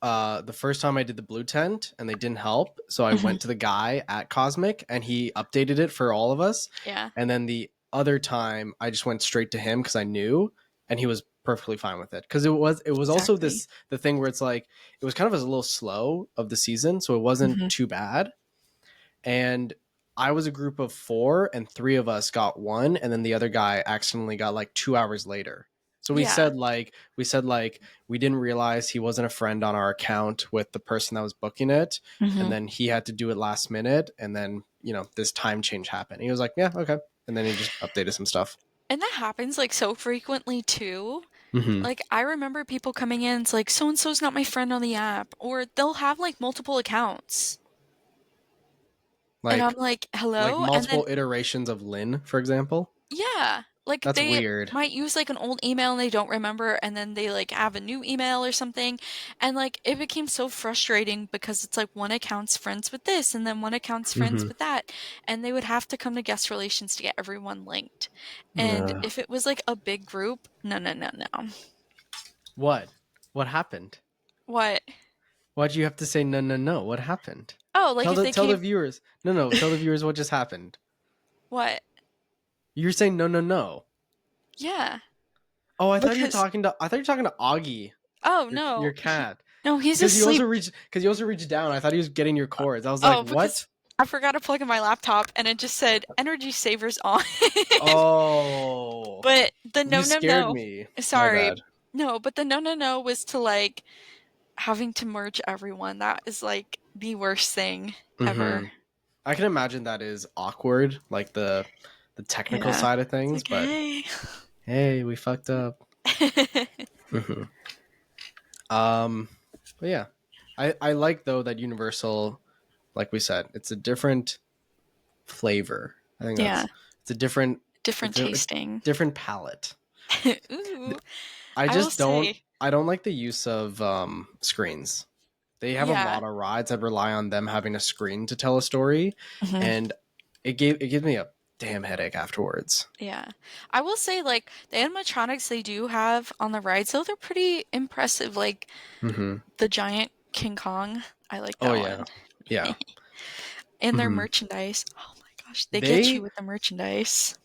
Speaker 1: the first time I did the blue tent and they didn't help, so I
Speaker 2: Hmm.
Speaker 1: went to the guy at Cosmic and he updated it for all of us.
Speaker 2: Yeah.
Speaker 1: And then the other time I just went straight to him because I knew, and he was perfectly fine with it, because it was also
Speaker 2: Exactly.
Speaker 1: this the thing where it's like it was kind of a little slow of the season, so it wasn't
Speaker 2: Hmm.
Speaker 1: too bad. And I was a group of four, and three of us got one, and then the other guy accidentally got like 2 hours later. So
Speaker 2: Yeah.
Speaker 1: we said like we didn't realize he wasn't a friend on our account with the person that was booking it, and
Speaker 2: Hmm.
Speaker 1: then he had to do it last minute, and then this time change happened. He was like, yeah, okay, and then he just updated some stuff.
Speaker 2: And that happens like so frequently too.
Speaker 1: Mm-hmm.
Speaker 2: Like I remember people coming in, it's like so and so's not my friend on the app, or they'll have like multiple accounts. And I'm
Speaker 1: Like
Speaker 2: like,
Speaker 1: like
Speaker 2: hello? And then
Speaker 1: multiple iterations of Lyn, for example.
Speaker 2: yeah, like
Speaker 1: That's
Speaker 2: they
Speaker 1: weird.
Speaker 2: might use like an old email and they don't remember, and then they like have a new email or something. And like it became so frustrating because it's like one account's friends with this and then one account's friends
Speaker 1: Mm-hmm.
Speaker 2: with that. And they would have to come to guest relations to get everyone linked. And
Speaker 1: Uh,
Speaker 2: if it was like a big group, no, no, no, no.
Speaker 1: what? What happened?
Speaker 2: What?
Speaker 1: Why'd you have to say no, no, no? What happened?
Speaker 2: Oh, like
Speaker 1: Tell
Speaker 2: if
Speaker 1: the
Speaker 2: they
Speaker 1: tell the
Speaker 2: came,
Speaker 1: viewers. No, no, tell the viewers what just happened.
Speaker 2: what?
Speaker 1: You're saying no, no, no.
Speaker 2: Yeah.
Speaker 1: Oh,
Speaker 2: Because,
Speaker 1: I thought you were talking to Augie,
Speaker 2: oh
Speaker 1: your
Speaker 2: no,
Speaker 1: cat.
Speaker 2: no, he's asleep.
Speaker 1: Because you also reached down. I thought he was getting your cords. I was like,
Speaker 2: Oh,
Speaker 1: what?
Speaker 2: because I forgot to plug in my laptop and it just said energy savers on.
Speaker 1: Oh,
Speaker 2: But the
Speaker 1: you
Speaker 2: no, no,
Speaker 1: scared
Speaker 2: no.
Speaker 1: me. My
Speaker 2: Sorry.
Speaker 1: bad.
Speaker 2: No, but the no, no, no was to like having to merge everyone. That is like the worst thing
Speaker 1: Mm-hmm.
Speaker 2: ever.
Speaker 1: I can imagine that is awkward, like the technical
Speaker 2: Yeah.
Speaker 1: side of
Speaker 2: It's
Speaker 1: things.
Speaker 2: like,
Speaker 1: But
Speaker 2: hey.
Speaker 1: hey, we fucked up. Hmm. Um, but yeah, I like though that Universal, like we said, it's a different flavor. I think
Speaker 2: Yeah.
Speaker 1: it's a different
Speaker 2: Different
Speaker 1: it's a
Speaker 2: tasting.
Speaker 1: different palette.
Speaker 2: Ooh.
Speaker 1: I
Speaker 2: I will
Speaker 1: just don't
Speaker 2: say,
Speaker 1: I don't like the use of screens. They have a
Speaker 2: yeah.
Speaker 1: lot of rides that rely on them having a screen to tell a story,
Speaker 2: Mhm.
Speaker 1: and it gives me a damn headache afterwards.
Speaker 2: Yeah. I will say, like, the animatronics they do have on the rides, though, they're pretty impressive. Like,
Speaker 1: Hmm.
Speaker 2: the giant King Kong, I like
Speaker 1: Oh
Speaker 2: that
Speaker 1: yeah,
Speaker 2: one.
Speaker 1: yeah.
Speaker 2: And their
Speaker 1: Hmm.
Speaker 2: merchandise. Oh my gosh, they get you
Speaker 1: They
Speaker 2: with the merchandise.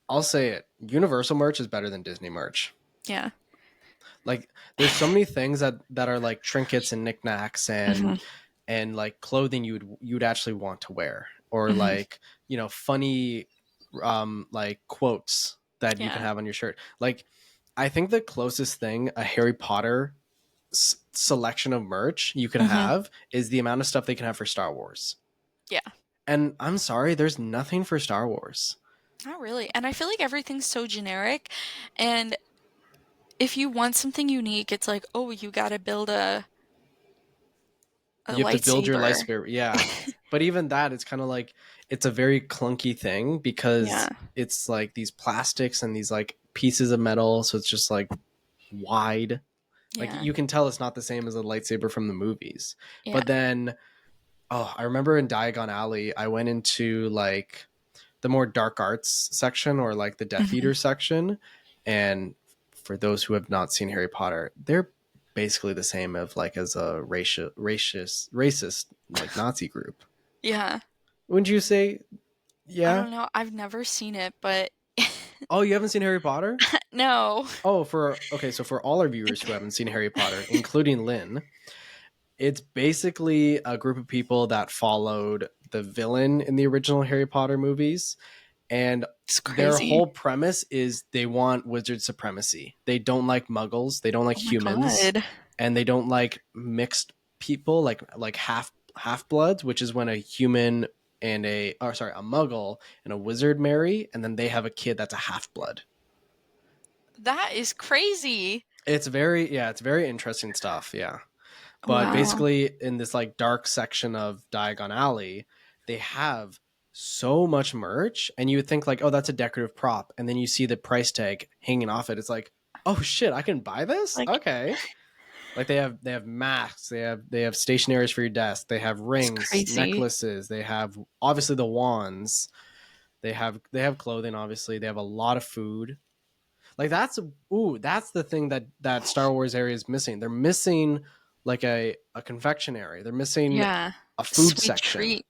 Speaker 1: I'll say it. Universal merch is better than Disney merch.
Speaker 2: Yeah.
Speaker 1: Like there's so many things that are like trinkets and knickknacks
Speaker 2: Hmm.
Speaker 1: and like clothing you'd actually want to wear, or
Speaker 2: Hmm.
Speaker 1: like funny like quotes that you can
Speaker 2: Yeah.
Speaker 1: have on your shirt. Like I think the closest thing a Harry Potter selection of merch you could
Speaker 2: Hmm.
Speaker 1: have is the amount of stuff they can have for Star Wars.
Speaker 2: Yeah.
Speaker 1: And I'm sorry, there's nothing for Star Wars.
Speaker 2: Not really. And I feel like everything's so generic. And if you want something unique, it's like, oh, you gotta build a
Speaker 1: You have to build your
Speaker 2: lightsaber.
Speaker 1: lightsaber, yeah. But even that, it's kind of like it's a very clunky thing because
Speaker 2: Yeah.
Speaker 1: it's like these plastics and these like pieces of metal, so it's just like wide. Like
Speaker 2: Yeah.
Speaker 1: you can tell it's not the same as a lightsaber from the movies.
Speaker 2: Yeah.
Speaker 1: But then, oh, I remember in Diagon Alley, I went into like the more dark arts section, or like the Death
Speaker 2: Hmm.
Speaker 1: Eater section, and for those who have not seen Harry Potter, they're basically the same of like as a racist like Nazi group.
Speaker 2: Yeah.
Speaker 1: Wouldn't you say?
Speaker 2: I
Speaker 1: Yeah.
Speaker 2: don't know. I've never seen it, but
Speaker 1: Oh, you haven't seen Harry Potter?
Speaker 2: no.
Speaker 1: Oh, so for all our viewers who haven't seen Harry Potter, including Lynn, it's basically a group of people that followed the villain in the original Harry Potter movies, and
Speaker 2: It's
Speaker 1: their
Speaker 2: crazy.
Speaker 1: whole premise is they want wizard supremacy. They don't like muggles, they don't like
Speaker 2: Oh my
Speaker 1: humans,
Speaker 2: God.
Speaker 1: and they don't like mixed people, like half bloods, which is when a human and a muggle and a wizard marry, and then they have a kid that's a half blood.
Speaker 2: That is crazy.
Speaker 1: It's very interesting stuff, yeah. But
Speaker 2: Wow.
Speaker 1: basically in this like dark section of Diagon Alley, they have so much merch, and you would think like, oh, that's a decorative prop, and then you see the price tag hanging off it. It's like, oh shit, I can buy this.
Speaker 2: Like,
Speaker 1: Okay. Like they have masks, they have stationaries for your desk, they have
Speaker 2: it's
Speaker 1: rings,
Speaker 2: crazy.
Speaker 1: necklaces, they have obviously the wands, they have clothing, obviously they have a lot of food. Like that's the thing that Star Wars area is missing. They're missing like a confectionery. They're missing
Speaker 2: Yeah.
Speaker 1: a food
Speaker 2: Sweet
Speaker 1: section.
Speaker 2: treat.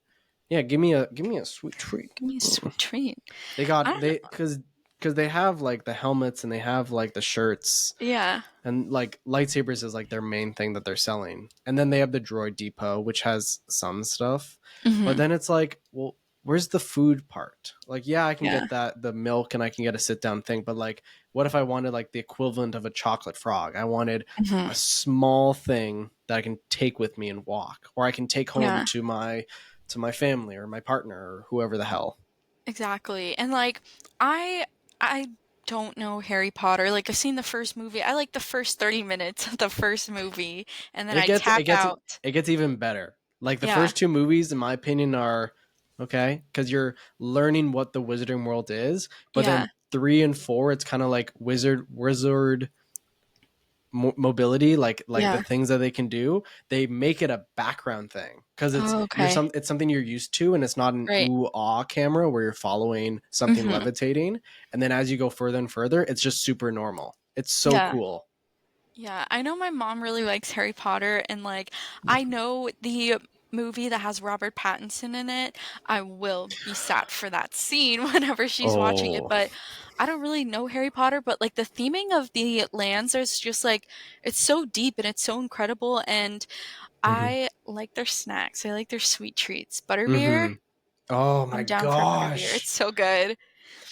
Speaker 1: Yeah, give me a sweet treat.
Speaker 2: Give me a sweet treat.
Speaker 1: They
Speaker 2: I
Speaker 1: got
Speaker 2: don't know.
Speaker 1: they because they have like the helmets and they have like the shirts,
Speaker 2: Yeah.
Speaker 1: and like lightsabers is like their main thing that they're selling, and then they have the droid depot which has some stuff, but
Speaker 2: Hmm.
Speaker 1: then it's like, well, where's the food part? Like, yeah, I can
Speaker 2: Yeah.
Speaker 1: get that, the milk, and I can get a sit down thing, but like, what if I wanted like the equivalent of a chocolate frog? I wanted
Speaker 2: Hmm.
Speaker 1: a small thing that I can take with me and walk, or I can take home
Speaker 2: Yeah.
Speaker 1: to my family or my partner or whoever the hell.
Speaker 2: Exactly. And like I don't know Harry Potter. Like I've seen the first movie. I like the first 30 minutes of the first movie and then
Speaker 1: It
Speaker 2: I
Speaker 1: gets it
Speaker 2: tap
Speaker 1: gets
Speaker 2: out.
Speaker 1: it gets even better. Like the
Speaker 2: Yeah.
Speaker 1: first two movies, in my opinion, are okay because you're learning what the Wizarding World is. But
Speaker 2: Yeah.
Speaker 1: then 3 and 4, it's kind of like wizard mobility, like the
Speaker 2: Yeah.
Speaker 1: things that they can do. They make it a background thing because
Speaker 2: Oh, okay.
Speaker 1: it's something you're used to, and it's not an
Speaker 2: Right.
Speaker 1: ooh ah camera where you're following something
Speaker 2: Hmm.
Speaker 1: levitating. And then as you go further and further, it's just super normal. It's so
Speaker 2: Yeah.
Speaker 1: cool.
Speaker 2: Yeah, I know my mom really likes Harry Potter, and like I know the movie that has Robert Pattinson in it. I will be sat for that scene whenever she's watching it,
Speaker 1: Oh.
Speaker 2: but I don't really know Harry Potter, but like the theming of the lands is just like it's so deep and it's so incredible, and
Speaker 1: Hmm.
Speaker 2: I like their snacks. I like their sweet treats. Butterbeer,
Speaker 1: Hmm. Oh my
Speaker 2: I'm down for butterbeer. It's
Speaker 1: gosh.
Speaker 2: so good.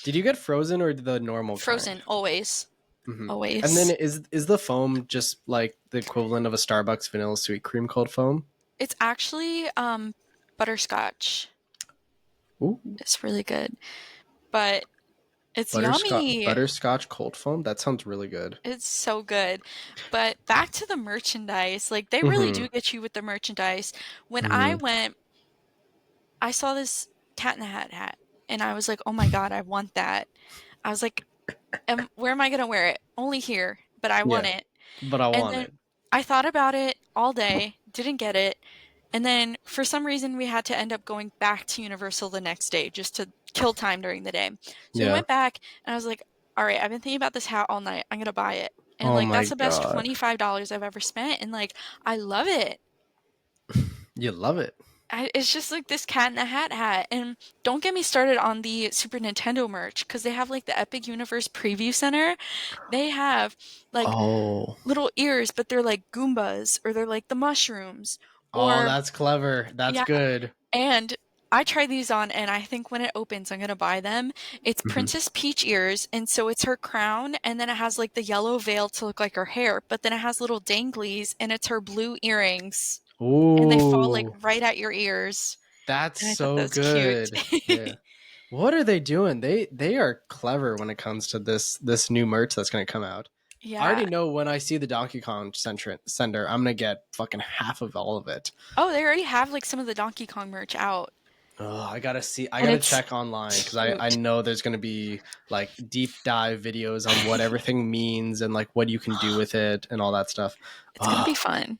Speaker 1: Did you get frozen or the normal kind?
Speaker 2: Frozen, always.
Speaker 1: Hmm. And then
Speaker 2: Always.
Speaker 1: is the foam just like the equivalent of a Starbucks vanilla sweet cream cold foam?
Speaker 2: It's actually butterscotch.
Speaker 1: Ooh,
Speaker 2: It's really good. But it's yummy.
Speaker 1: butterscotch cold foam. That sounds really good.
Speaker 2: It's so good. But back to the merchandise. Like they really
Speaker 1: Hmm.
Speaker 2: do get you with the merchandise. When I
Speaker 1: Hmm.
Speaker 2: went, I saw this Cat in the Hat hat and I was like, "Oh my God, I want that." I was like, where am I going to wear it? Only here, but I want
Speaker 1: Yeah,
Speaker 2: it.
Speaker 1: but I
Speaker 2: And
Speaker 1: want
Speaker 2: then
Speaker 1: it.
Speaker 2: I thought about it all day, didn't get it. And then for some reason, we had to end up going back to Universal the next day just to kill time during the day. So we
Speaker 1: Yeah.
Speaker 2: went back and I was like, all right, I've been thinking about this hat all night. I'm going to buy it. And
Speaker 1: Oh
Speaker 2: like,
Speaker 1: my
Speaker 2: that's the best
Speaker 1: god.
Speaker 2: $25 I've ever spent. And like, I love it.
Speaker 1: You love it.
Speaker 2: It's just like this cat in the hat hat. And don't get me started on the Super Nintendo merch because they have like the Epic Universe Preview Center. They have like
Speaker 1: Oh.
Speaker 2: little ears, but they're like Goombas or they're like the mushrooms.
Speaker 1: Oh,
Speaker 2: Or,
Speaker 1: that's clever. That's
Speaker 2: yeah,
Speaker 1: good.
Speaker 2: and I tried these on, and I think when it opens, I'm gonna buy them. It's
Speaker 1: Hmm.
Speaker 2: Princess Peach ears, and so it's her crown, and then it has like the yellow veil to look like her hair, but then it has little danglies, and it's her blue earrings, and they fall like
Speaker 1: Ooh.
Speaker 2: right at your ears.
Speaker 1: That's
Speaker 2: And I thought
Speaker 1: so
Speaker 2: that was cute.
Speaker 1: good. Yeah. What are they doing? They are clever when it comes to this new merch that's going to come out. I
Speaker 2: Yeah.
Speaker 1: already know when I see the Donkey Kong sender, I'm going to get fucking half of all of it.
Speaker 2: Oh, they already have like some of the Donkey Kong merch out,
Speaker 1: Oh, I got to see. I
Speaker 2: and
Speaker 1: got to
Speaker 2: it's
Speaker 1: check online cuz I
Speaker 2: cute.
Speaker 1: know there's going to be like deep dive videos on what everything means and like what you can do with it and all that stuff.
Speaker 2: It's gonna be
Speaker 1: Oh,
Speaker 2: fun.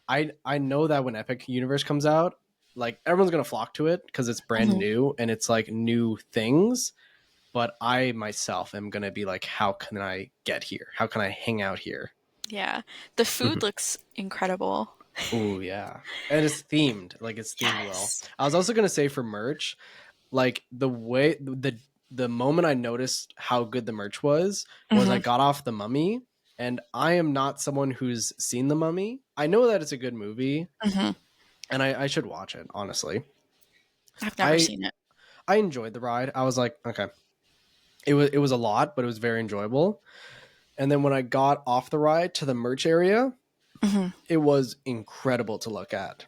Speaker 1: I know that when Epic Universe comes out, like everyone's going to flock to it cuz it's brand
Speaker 2: Mhm.
Speaker 1: new and it's like new things. But I myself am gonna be like, how can I get here? How can I hang out here?
Speaker 2: Yeah. The food looks incredible.
Speaker 1: Oh yeah, and it's themed. Like it's themed well.
Speaker 2: Yes.
Speaker 1: I was also gonna say for merch, like the moment I noticed how good the merch was I
Speaker 2: Mhm.
Speaker 1: got off the Mummy, and I am not someone who's seen the Mummy. I know that it's a good movie,
Speaker 2: Mhm.
Speaker 1: and I should watch it. Honestly,
Speaker 2: I've never
Speaker 1: I
Speaker 2: seen it.
Speaker 1: I enjoyed the ride. I was like, okay, it was a lot, but it was very enjoyable. And then when I got off the ride to the merch area,
Speaker 2: Mhm.
Speaker 1: it was incredible to look at.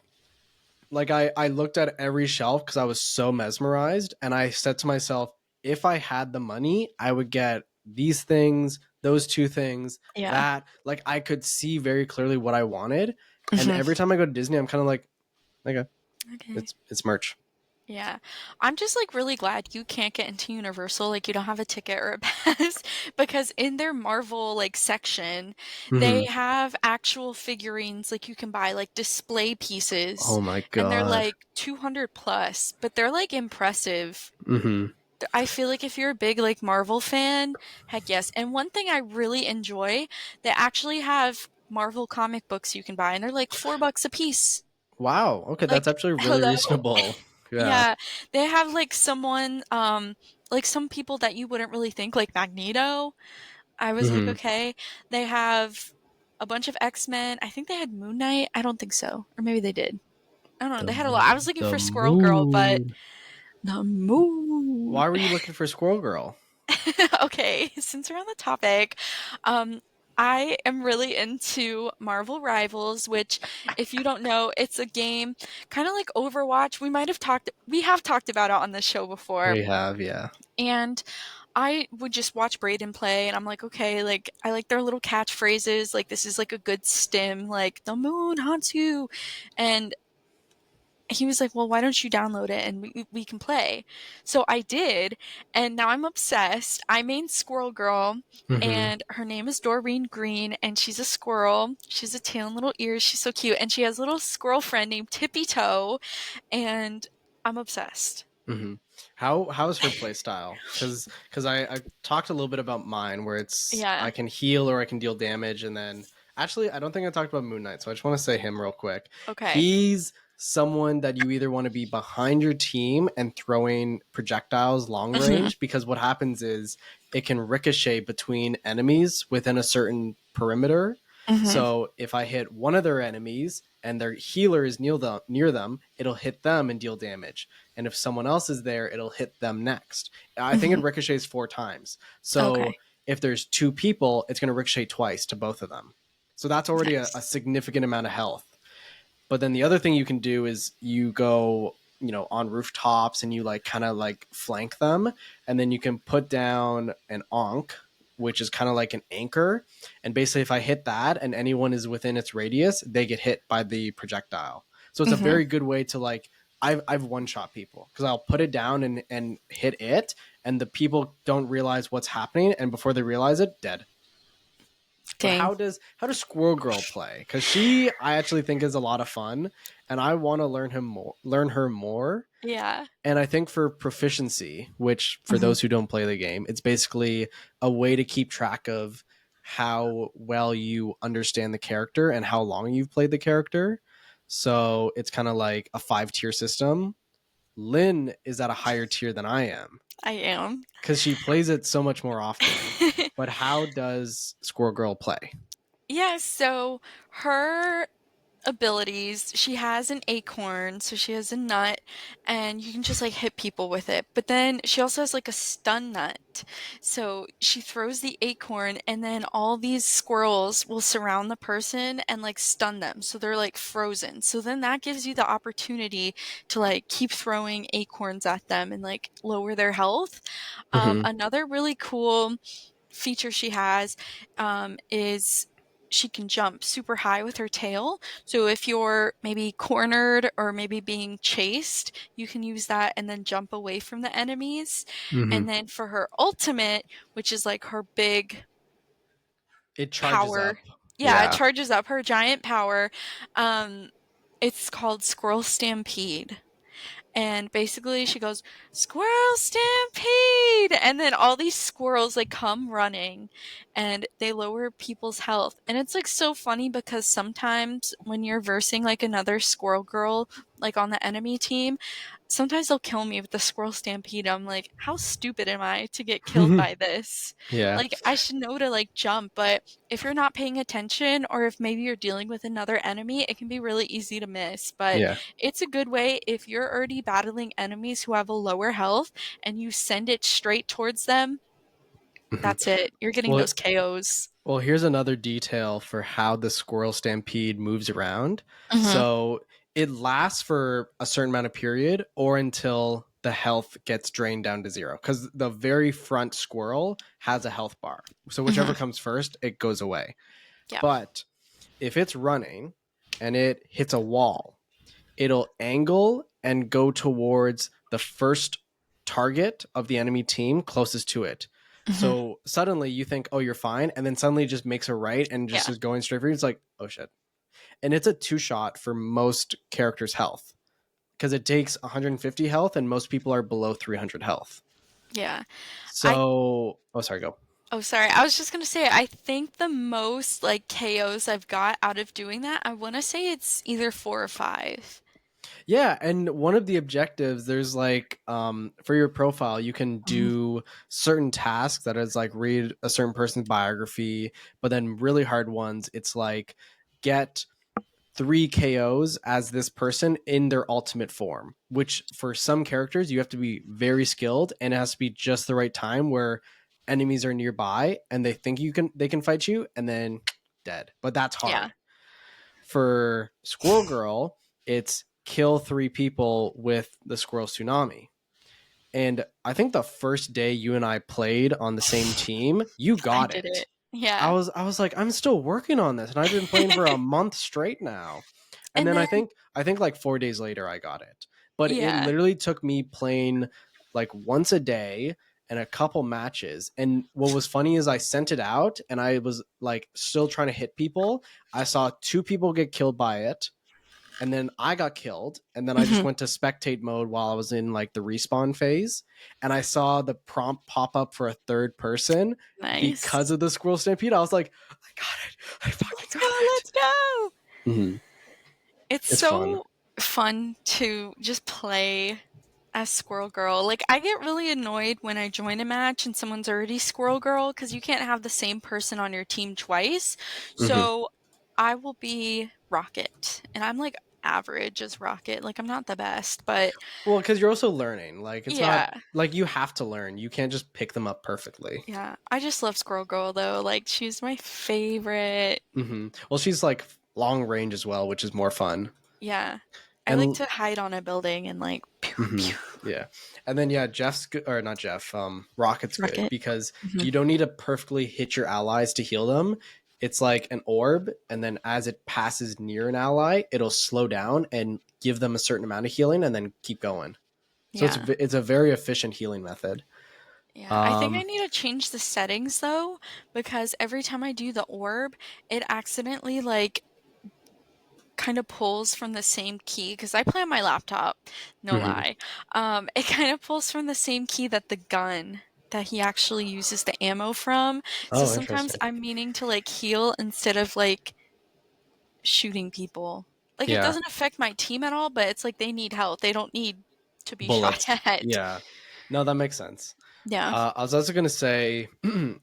Speaker 1: Like I looked at every shelf because I was so mesmerized, and I said to myself, if I had the money, I would get these things, those two things,
Speaker 2: Yeah.
Speaker 1: that. Like I could see very clearly what I wanted. And
Speaker 2: Mhm.
Speaker 1: every time I go to Disney, I'm kind of like, okay,
Speaker 2: Okay.
Speaker 1: it's merch.
Speaker 2: Yeah. I'm just like really glad you can't get into Universal, like you don't have a ticket or a pass, because in their Marvel like section, they
Speaker 1: Hmm.
Speaker 2: have actual figurines like you can buy like display pieces
Speaker 1: Oh my
Speaker 2: and they're
Speaker 1: God.
Speaker 2: like 200 plus, but they're like impressive.
Speaker 1: Hmm.
Speaker 2: I feel like if you're a big like Marvel fan, heck yes. And one thing I really enjoy, they actually have Marvel comic books you can buy and they're like $4 a piece.
Speaker 1: Wow. Okay, that's
Speaker 2: Like,
Speaker 1: actually really
Speaker 2: hello.
Speaker 1: reasonable. Yeah.
Speaker 2: Yeah, they have like some people that you wouldn't really think, like Magneto. I was like,
Speaker 1: Hmm.
Speaker 2: okay. They have a bunch of X-Men. I think they had Moon Knight. I don't think so. Or maybe they did. I don't know.
Speaker 1: The
Speaker 2: They had a lot. I was looking
Speaker 1: the
Speaker 2: for Squirrel Girl, but
Speaker 1: moon.
Speaker 2: the moon.
Speaker 1: Why were you looking for Squirrel Girl?
Speaker 2: Okay, since we're on the topic, um, I am really into Marvel Rivals, which, if you don't know, it's a game kind of like Overwatch. We have talked about it on this show before.
Speaker 1: We have, yeah.
Speaker 2: And I would just watch Braden play, and I'm like, okay, like I like their little catchphrases. Like this is like a good stim, like the moon haunts you, and he was like, well, why don't you download it and we can play? So I did, and now I'm obsessed. I main Squirrel Girl,
Speaker 1: Hmm.
Speaker 2: and her name is Doreen Green, and she's a squirrel. She's a tail and little ears. She's so cute, and she has a little squirrel friend named Tippy Toe, and I'm obsessed.
Speaker 1: Hmm. How's her play style? Because I talked a little bit about mine, where it's I
Speaker 2: Yeah.
Speaker 1: can heal or I can deal damage, and then actually I don't think I talked about Moon Knight, so I just want to say him real quick.
Speaker 2: Okay.
Speaker 1: He's someone that you either want to be behind your team and throwing projectiles long
Speaker 2: Mhm.
Speaker 1: range, because what happens is it can ricochet between enemies within a certain perimeter.
Speaker 2: Mhm.
Speaker 1: So if I hit one of their enemies and their healer is near them, it'll hit them and deal damage, and if someone else is there, it'll hit them next. I think it
Speaker 2: Mhm.
Speaker 1: ricochets 4 times. So
Speaker 2: Okay.
Speaker 1: if there's 2 people, it's going to ricochet twice to both of them. So that's already a
Speaker 2: Nice.
Speaker 1: significant amount of health. But then the other thing you can do is you go, on rooftops and you like kind of like flank them, and then you can put down an onk, which is kind of like an anchor. And basically, if I hit that and anyone is within its radius, they get hit by the projectile. So it's a
Speaker 2: Mhm.
Speaker 1: very good way to like. I've one shot people because I'll put it down and hit it, and the people don't realize what's happening, and before they realize it, dead. But
Speaker 2: Dang.
Speaker 1: how does Squirrel Girl play? Because she I actually think is a lot of fun, and I want to learn her more.
Speaker 2: Yeah.
Speaker 1: And I think for proficiency, which for
Speaker 2: Mhm.
Speaker 1: those who don't play the game, it's basically a way to keep track of how well you understand the character and how long you've played the character. So it's kind of like a 5 tier system. Lyn is at a higher tier than I am
Speaker 2: I am.
Speaker 1: because she plays it so much more often. But how does Squirrel Girl play?
Speaker 2: Yeah, so her abilities, she has an acorn, so she has a nut, and you can just like hit people with it. But then she also has like a stun nut. So she throws the acorn, and then all these squirrels will surround the person and like stun them. So they're like frozen. So then that gives you the opportunity to like keep throwing acorns at them and like lower their health.
Speaker 1: Hmm.
Speaker 2: Another really cool feature she has is she can jump super high with her tail. So if you're maybe cornered or maybe being chased, you can use that and then jump away from the enemies.
Speaker 1: Hmm.
Speaker 2: And then for her ultimate, which is like her big
Speaker 1: It charges
Speaker 2: power,
Speaker 1: up.
Speaker 2: yeah, it
Speaker 1: Yeah.
Speaker 2: charges up her giant power. Um, it's called Squirrel Stampede. And basically she goes, "Squirrel stampede!" And then all these squirrels like come running and they lower people's health. And it's like so funny because sometimes when you're versing like another squirrel girl like on the enemy team, sometimes they'll kill me with the squirrel stampede. I'm like, how stupid am I to get killed by this?
Speaker 1: Yeah.
Speaker 2: Like I should know to like jump, but if you're not paying attention or if maybe you're dealing with another enemy, it can be really easy to miss. But
Speaker 1: Yeah.
Speaker 2: it's a good way if you're already battling enemies who have a lower health and you send it straight towards them,
Speaker 1: Hmm.
Speaker 2: that's it. You're getting
Speaker 1: Well,
Speaker 2: those KOs.
Speaker 1: well, here's another detail for how the squirrel stampede moves around.
Speaker 2: Mhm.
Speaker 1: So it lasts for a certain amount of period or until the health gets drained down to zero. Because the very front squirrel has a health bar. So whichever
Speaker 2: Mhm.
Speaker 1: comes first, it goes away.
Speaker 2: Yeah.
Speaker 1: But if it's running and it hits a wall, it'll angle and go towards the first target of the enemy team closest to it.
Speaker 2: Mhm.
Speaker 1: So suddenly you think, oh, you're fine. And then suddenly it just makes a right and just
Speaker 2: Yeah.
Speaker 1: is going straight for you. It's like, oh shit. And it's a two shot for most characters' health because it takes 150 health and most people are below 300 health.
Speaker 2: Yeah. I
Speaker 1: So, oh, sorry, go.
Speaker 2: Oh, sorry. I was just gonna say, I think the most like KOs I've got out of doing that, I want to say it's either 4 or 5.
Speaker 1: Yeah, and one of the objectives, there's like for your profile, you can
Speaker 2: Mhm.
Speaker 1: do certain tasks that is like read a certain person's biography, but then really hard ones, it's like get 3 KOs as this person in their ultimate form, which for some characters you have to be very skilled and it has to be just the right time where enemies are nearby and they can fight you and then dead. But that's
Speaker 2: Yeah.
Speaker 1: hard. For Squirrel Girl, it's kill 3 people with the Squirrel Tsunami. And I think the first day you and I played on the same team, you
Speaker 2: I
Speaker 1: got
Speaker 2: did
Speaker 1: it.
Speaker 2: it. Yeah.
Speaker 1: I was like, I'm still working on this, and I've been playing for a month straight now. And
Speaker 2: And
Speaker 1: then
Speaker 2: then
Speaker 1: I think like 4 days later I got it. But it
Speaker 2: yeah.
Speaker 1: literally took me playing like once a day and a couple matches. And what was funny is I sent it out and I was like still trying to hit people. I saw 2 people get killed by it. And then I got killed, and then I just
Speaker 2: Mhm.
Speaker 1: went to spectate mode while I was in like the respawn phase, and I saw the prompt pop up for a third person because
Speaker 2: Nice.
Speaker 1: of the squirrel stampede. I was like, I got it, I fucking
Speaker 2: Let's go.
Speaker 1: got
Speaker 2: Let's go.
Speaker 1: it. Mm-hmm.
Speaker 2: It's
Speaker 1: It's fun.
Speaker 2: so fun to just play as Squirrel Girl. Like, I get really annoyed when I join a match and someone's already Squirrel Girl because you can't have the same person on your team twice.
Speaker 1: Mm-hmm.
Speaker 2: So I will be Rocket, and I'm like average as Rocket. Like, I'm not the best, but
Speaker 1: Well, because you're also learning. Like it's not
Speaker 2: yeah,
Speaker 1: like you have to learn. You can't just pick them up perfectly.
Speaker 2: yeah. I just love Squirrel Girl though. Like, she's my favorite.
Speaker 1: Mm-hmm. Well, she's like long range as well, which is more fun.
Speaker 2: Yeah. I like
Speaker 1: And
Speaker 2: to hide on a building and like pew
Speaker 1: hmm
Speaker 2: pew
Speaker 1: yeah, and then yeah, Jeff's good, or not Jeff. Rocket's good
Speaker 2: Rocket.
Speaker 1: because
Speaker 2: Mhm.
Speaker 1: you don't need to perfectly hit your allies to heal them. It's like an orb, and then as it passes near an ally, it'll slow down and give them a certain amount of healing, and then keep going. So
Speaker 2: Yeah.
Speaker 1: it's a very efficient healing method.
Speaker 2: Yeah, I think I
Speaker 1: Um,
Speaker 2: need to change the settings though, because every time I do the orb, it accidentally like kind of pulls from the same key because I play on my laptop, no
Speaker 1: mhm.
Speaker 2: lie. It kind of pulls from the same key that the gun that he actually uses the ammo from. So
Speaker 1: Oh,
Speaker 2: sometimes
Speaker 1: interesting.
Speaker 2: I'm meaning to like heal instead of like shooting people. Like it
Speaker 1: Yeah,
Speaker 2: doesn't affect my team at all, but it's like they need help. They don't need to be shot
Speaker 1: bullets.
Speaker 2: at.
Speaker 1: Yeah, no, that makes sense.
Speaker 2: Yeah.
Speaker 1: I was also going to say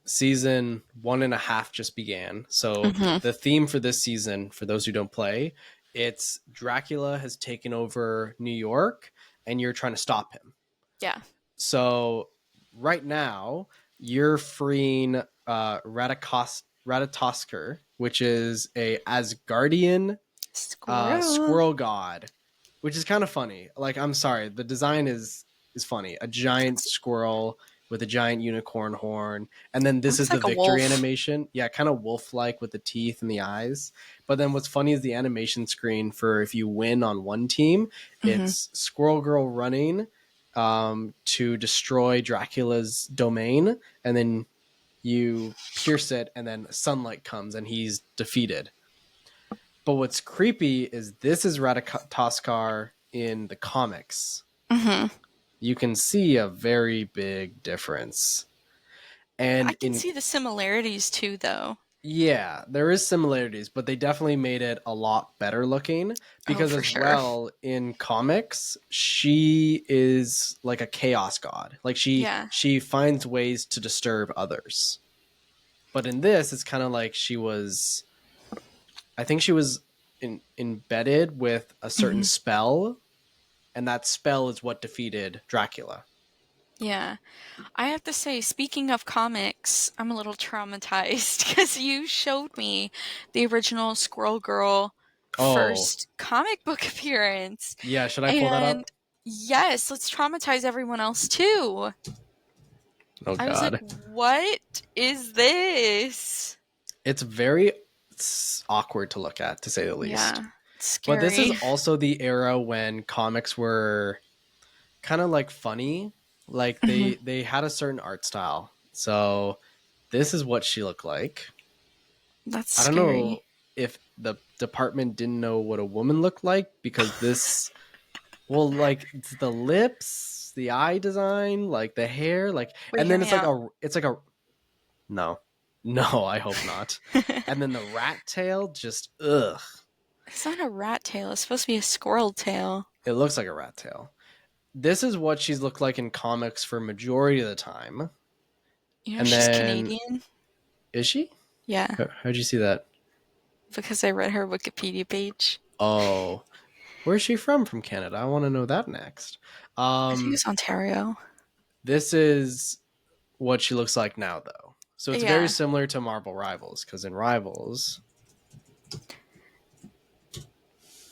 Speaker 1: season 1.5 just began. So
Speaker 2: Hmm.
Speaker 1: the theme for this season, for those who don't play, it's Dracula has taken over New York and you're trying to stop him.
Speaker 2: Yeah.
Speaker 1: So right now you're freeing Ratatoskr, which is a Asgardian
Speaker 2: Squirrel.
Speaker 1: Squirrel God, which is kind of funny. Like, I'm sorry, the design is funny. A giant squirrel with a giant unicorn horn, and then this is
Speaker 2: Looks
Speaker 1: the
Speaker 2: like a
Speaker 1: victory
Speaker 2: wolf.
Speaker 1: animation. Yeah, kind of wolf-like with the teeth and the eyes. But then what's funny is the animation screen for if you win on one team,
Speaker 2: Mhm.
Speaker 1: it's Squirrel Girl running to destroy Dracula's domain, and then you pierce it, and then sunlight comes, and he's defeated. But what's creepy is this is Ratatoskar in the comics.
Speaker 2: Mhm.
Speaker 1: You can see a very big difference.
Speaker 2: I
Speaker 1: And
Speaker 2: can
Speaker 1: in
Speaker 2: see the similarities too, though.
Speaker 1: yeah, there is similarities, but they definitely made it a lot better looking
Speaker 2: Oh,
Speaker 1: because
Speaker 2: for
Speaker 1: as
Speaker 2: sure.
Speaker 1: well in comics, she is like a chaos god. Like
Speaker 2: Yeah.
Speaker 1: she finds ways to disturb others. But in this, it's kind of like she was I think she was embedded with a certain
Speaker 2: Mhm.
Speaker 1: spell, and that spell is what defeated Dracula.
Speaker 2: Yeah. I have to say, speaking of comics, I'm a little traumatized because you showed me the original Squirrel Girl
Speaker 1: Oh,
Speaker 2: first comic book appearance.
Speaker 1: yeah. Should I pull that up?
Speaker 2: And yes, let's traumatize everyone else too.
Speaker 1: Oh
Speaker 2: I was like,
Speaker 1: God,
Speaker 2: what is this?
Speaker 1: it's very awkward to look at, to say the least.
Speaker 2: Yeah.
Speaker 1: But this is
Speaker 2: Scary.
Speaker 1: also the era when comics were kind of like funny. Like
Speaker 2: Mhm.
Speaker 1: they had a certain art style. So this is what she looked like.
Speaker 2: That's
Speaker 1: I don't
Speaker 2: scary.
Speaker 1: know if the department didn't know what a woman looked like because this, well, like it's the lips, the eye design, like the hair, like,
Speaker 2: Wait,
Speaker 1: and
Speaker 2: hear
Speaker 1: then
Speaker 2: me out.
Speaker 1: it's like a no, no, I hope not. And then the rat tail, just ugh,
Speaker 2: It's not a rat tail. It's supposed to be a squirrel tail.
Speaker 1: it looks like a rat tail. This is what she's looked like in comics for majority of the time.
Speaker 2: You know
Speaker 1: And
Speaker 2: she's
Speaker 1: then
Speaker 2: Canadian?
Speaker 1: is she?
Speaker 2: Yeah,
Speaker 1: How'd you see that?
Speaker 2: because I read her Wikipedia page.
Speaker 1: Oh, where's she from? From Canada. I want to know that next.
Speaker 2: I think
Speaker 1: Um,
Speaker 2: it's Ontario.
Speaker 1: this is what she looks like now, though. So it's very
Speaker 2: Yeah.
Speaker 1: similar to Marvel Rivals because in Rivals,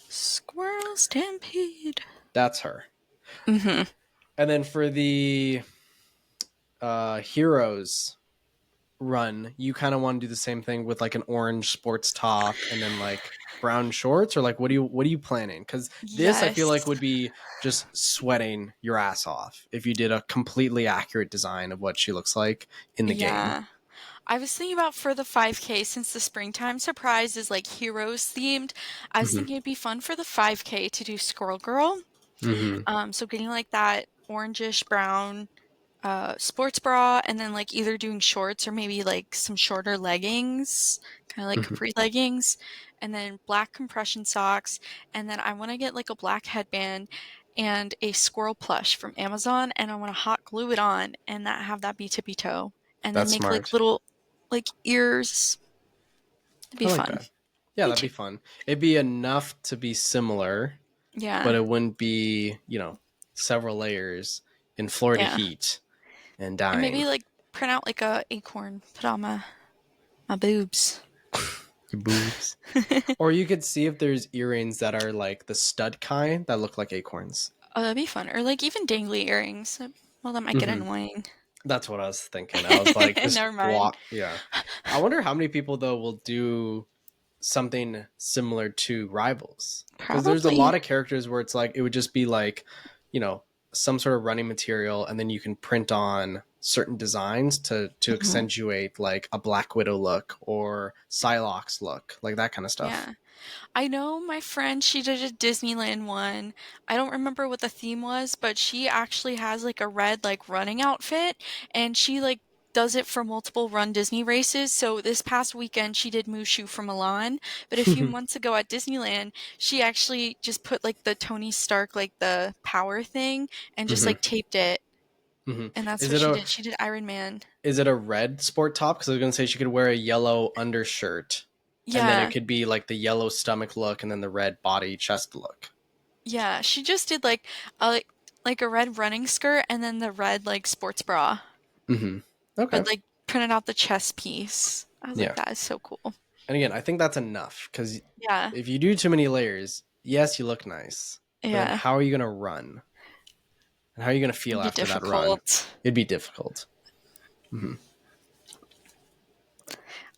Speaker 2: Squirrel Stampede.
Speaker 1: that's her.
Speaker 2: Mm-hmm.
Speaker 1: And then for the Heroes run, you kind of want to do the same thing with like an orange sports top and then like brown shorts, or like what are you planning? Because this I feel like
Speaker 2: Yes.
Speaker 1: would be just sweating your ass off if you did a completely accurate design of what she looks like in the game.
Speaker 2: Yeah. I was thinking about for the 5K, since the springtime surprise is like heroes themed, I was
Speaker 1: Hmm.
Speaker 2: thinking it'd be fun for the 5K to do Squirrel Girl.
Speaker 1: Hmm.
Speaker 2: So getting like that orangish brown sports bra, and then like either doing shorts or maybe like some shorter leggings, kind of like
Speaker 1: Hmm.
Speaker 2: capri leggings, and then black compression socks, and then I want to get like a black headband and a squirrel plush from Amazon, and I want to hot glue it on and that have that be tippy toe, and then
Speaker 1: That's
Speaker 2: make like
Speaker 1: smart.
Speaker 2: little like ears. It'd be
Speaker 1: I like
Speaker 2: fun.
Speaker 1: that. Yeah,
Speaker 2: Me
Speaker 1: that'd
Speaker 2: too.
Speaker 1: be fun. It'd be enough to be similar, but
Speaker 2: Yeah.
Speaker 1: it wouldn't be, several layers in Florida
Speaker 2: Yeah.
Speaker 1: heat and
Speaker 2: And
Speaker 1: dying.
Speaker 2: maybe like print out like a acorn, put on my boobs.
Speaker 1: Your boobs. Or you could see if there's earrings that are like the stud kind that look like acorns.
Speaker 2: Oh, that'd be fun. Or like even dangly earrings. Well, that might get
Speaker 1: Hmm.
Speaker 2: annoying.
Speaker 1: That's what I was thinking. I was like, just
Speaker 2: Never mind.
Speaker 1: walk. Yeah. I wonder how many people, though, will do something similar to Rivals. Because there's a
Speaker 2: Probably.
Speaker 1: lot of characters where it's like, it would just be like, you know, some sort of running material, and then you can print on certain designs to
Speaker 2: Mhm.
Speaker 1: accentuate like a Black Widow look or Psylocke's look, like that kind of stuff.
Speaker 2: Yeah. I know my friend, she did a Disneyland one. I don't remember what the theme was, but she actually has like a red like running outfit, and she like does it for multiple Run Disney races. So this past weekend she did Mushu for Milan, but a few months ago at Disneyland, she actually just put like the Tony Stark like the power thing and just
Speaker 1: Hmm.
Speaker 2: like taped it.
Speaker 1: Hmm.
Speaker 2: And that's
Speaker 1: Is
Speaker 2: what
Speaker 1: it
Speaker 2: she
Speaker 1: a
Speaker 2: did. She did Iron Man.
Speaker 1: is it a red sport top? Because I was gonna say she could wear a yellow undershirt, and then it
Speaker 2: Yeah.
Speaker 1: could be like the yellow stomach look and then the red body chest look.
Speaker 2: Yeah, she just did a like a red running skirt and then the red like sports bra,
Speaker 1: Hmm. Okay.
Speaker 2: but like printed out the chest piece. I was like,
Speaker 1: Yeah.
Speaker 2: that is so cool.
Speaker 1: And again, I think that's enough because
Speaker 2: Yeah,
Speaker 1: if you do too many layers, yes, you look nice, but then
Speaker 2: yeah,
Speaker 1: how are you gonna run? And how are you gonna feel
Speaker 2: it'd be
Speaker 1: after that run?
Speaker 2: difficult.
Speaker 1: It'd be difficult. Hmm.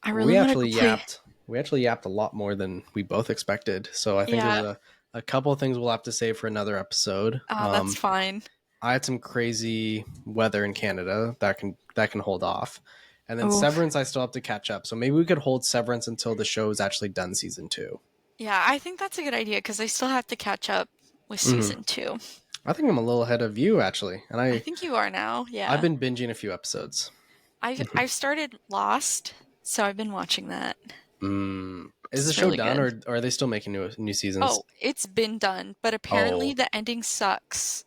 Speaker 2: I really
Speaker 1: We
Speaker 2: want to go
Speaker 1: actually
Speaker 2: play.
Speaker 1: yapped. We actually yapped a lot more than we both expected. So I think there's
Speaker 2: Yeah,
Speaker 1: a couple of things we'll have to save for another episode.
Speaker 2: that's fine.
Speaker 1: I had some crazy weather in Canada that can hold off. And then
Speaker 2: Oh,
Speaker 1: Severance I still have to catch up. So maybe we could hold Severance until the show is actually done season 2.
Speaker 2: yeah, I think that's a good idea because I still have to catch up with
Speaker 1: Hmm.
Speaker 2: season two.
Speaker 1: I think I'm a little ahead of you actually. And
Speaker 2: I think you are now.
Speaker 1: I've
Speaker 2: Yeah,
Speaker 1: been binging a few episodes.
Speaker 2: I've started Lost, so I've been watching that.
Speaker 1: Is the
Speaker 2: It's
Speaker 1: show
Speaker 2: really
Speaker 1: done,
Speaker 2: good.
Speaker 1: or are they still making new seasons?
Speaker 2: Oh, it's been done, but apparently
Speaker 1: Oh.
Speaker 2: the ending sucks.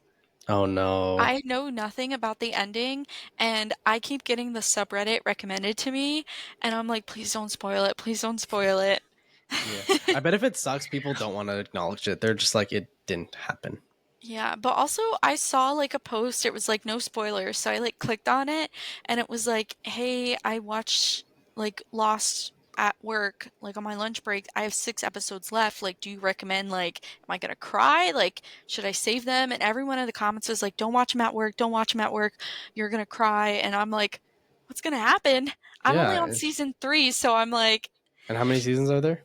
Speaker 1: Oh no.
Speaker 2: I know nothing about the ending, and I keep getting the subreddit recommended to me, and I'm like, please don't spoil it. Please don't spoil it.
Speaker 1: Yeah. I bet if it sucks, people don't want to acknowledge it. They're just like, it didn't happen.
Speaker 2: Yeah, but also I saw like a post, it was like no spoilers, so I like clicked on it and it was like, "Hey, I watched like Lost at work, like on my lunch break. I have 6 episodes left. Like, do you recommend like am I gonna cry? Like, should I save them?" And everyone in the comments was like, "Don't watch them at work. Don't watch them at work. You're gonna cry." And I'm like, "What's gonna happen?" I'm only on
Speaker 1: Yeah.
Speaker 2: season 3, so I'm like,
Speaker 1: And how many seasons are there?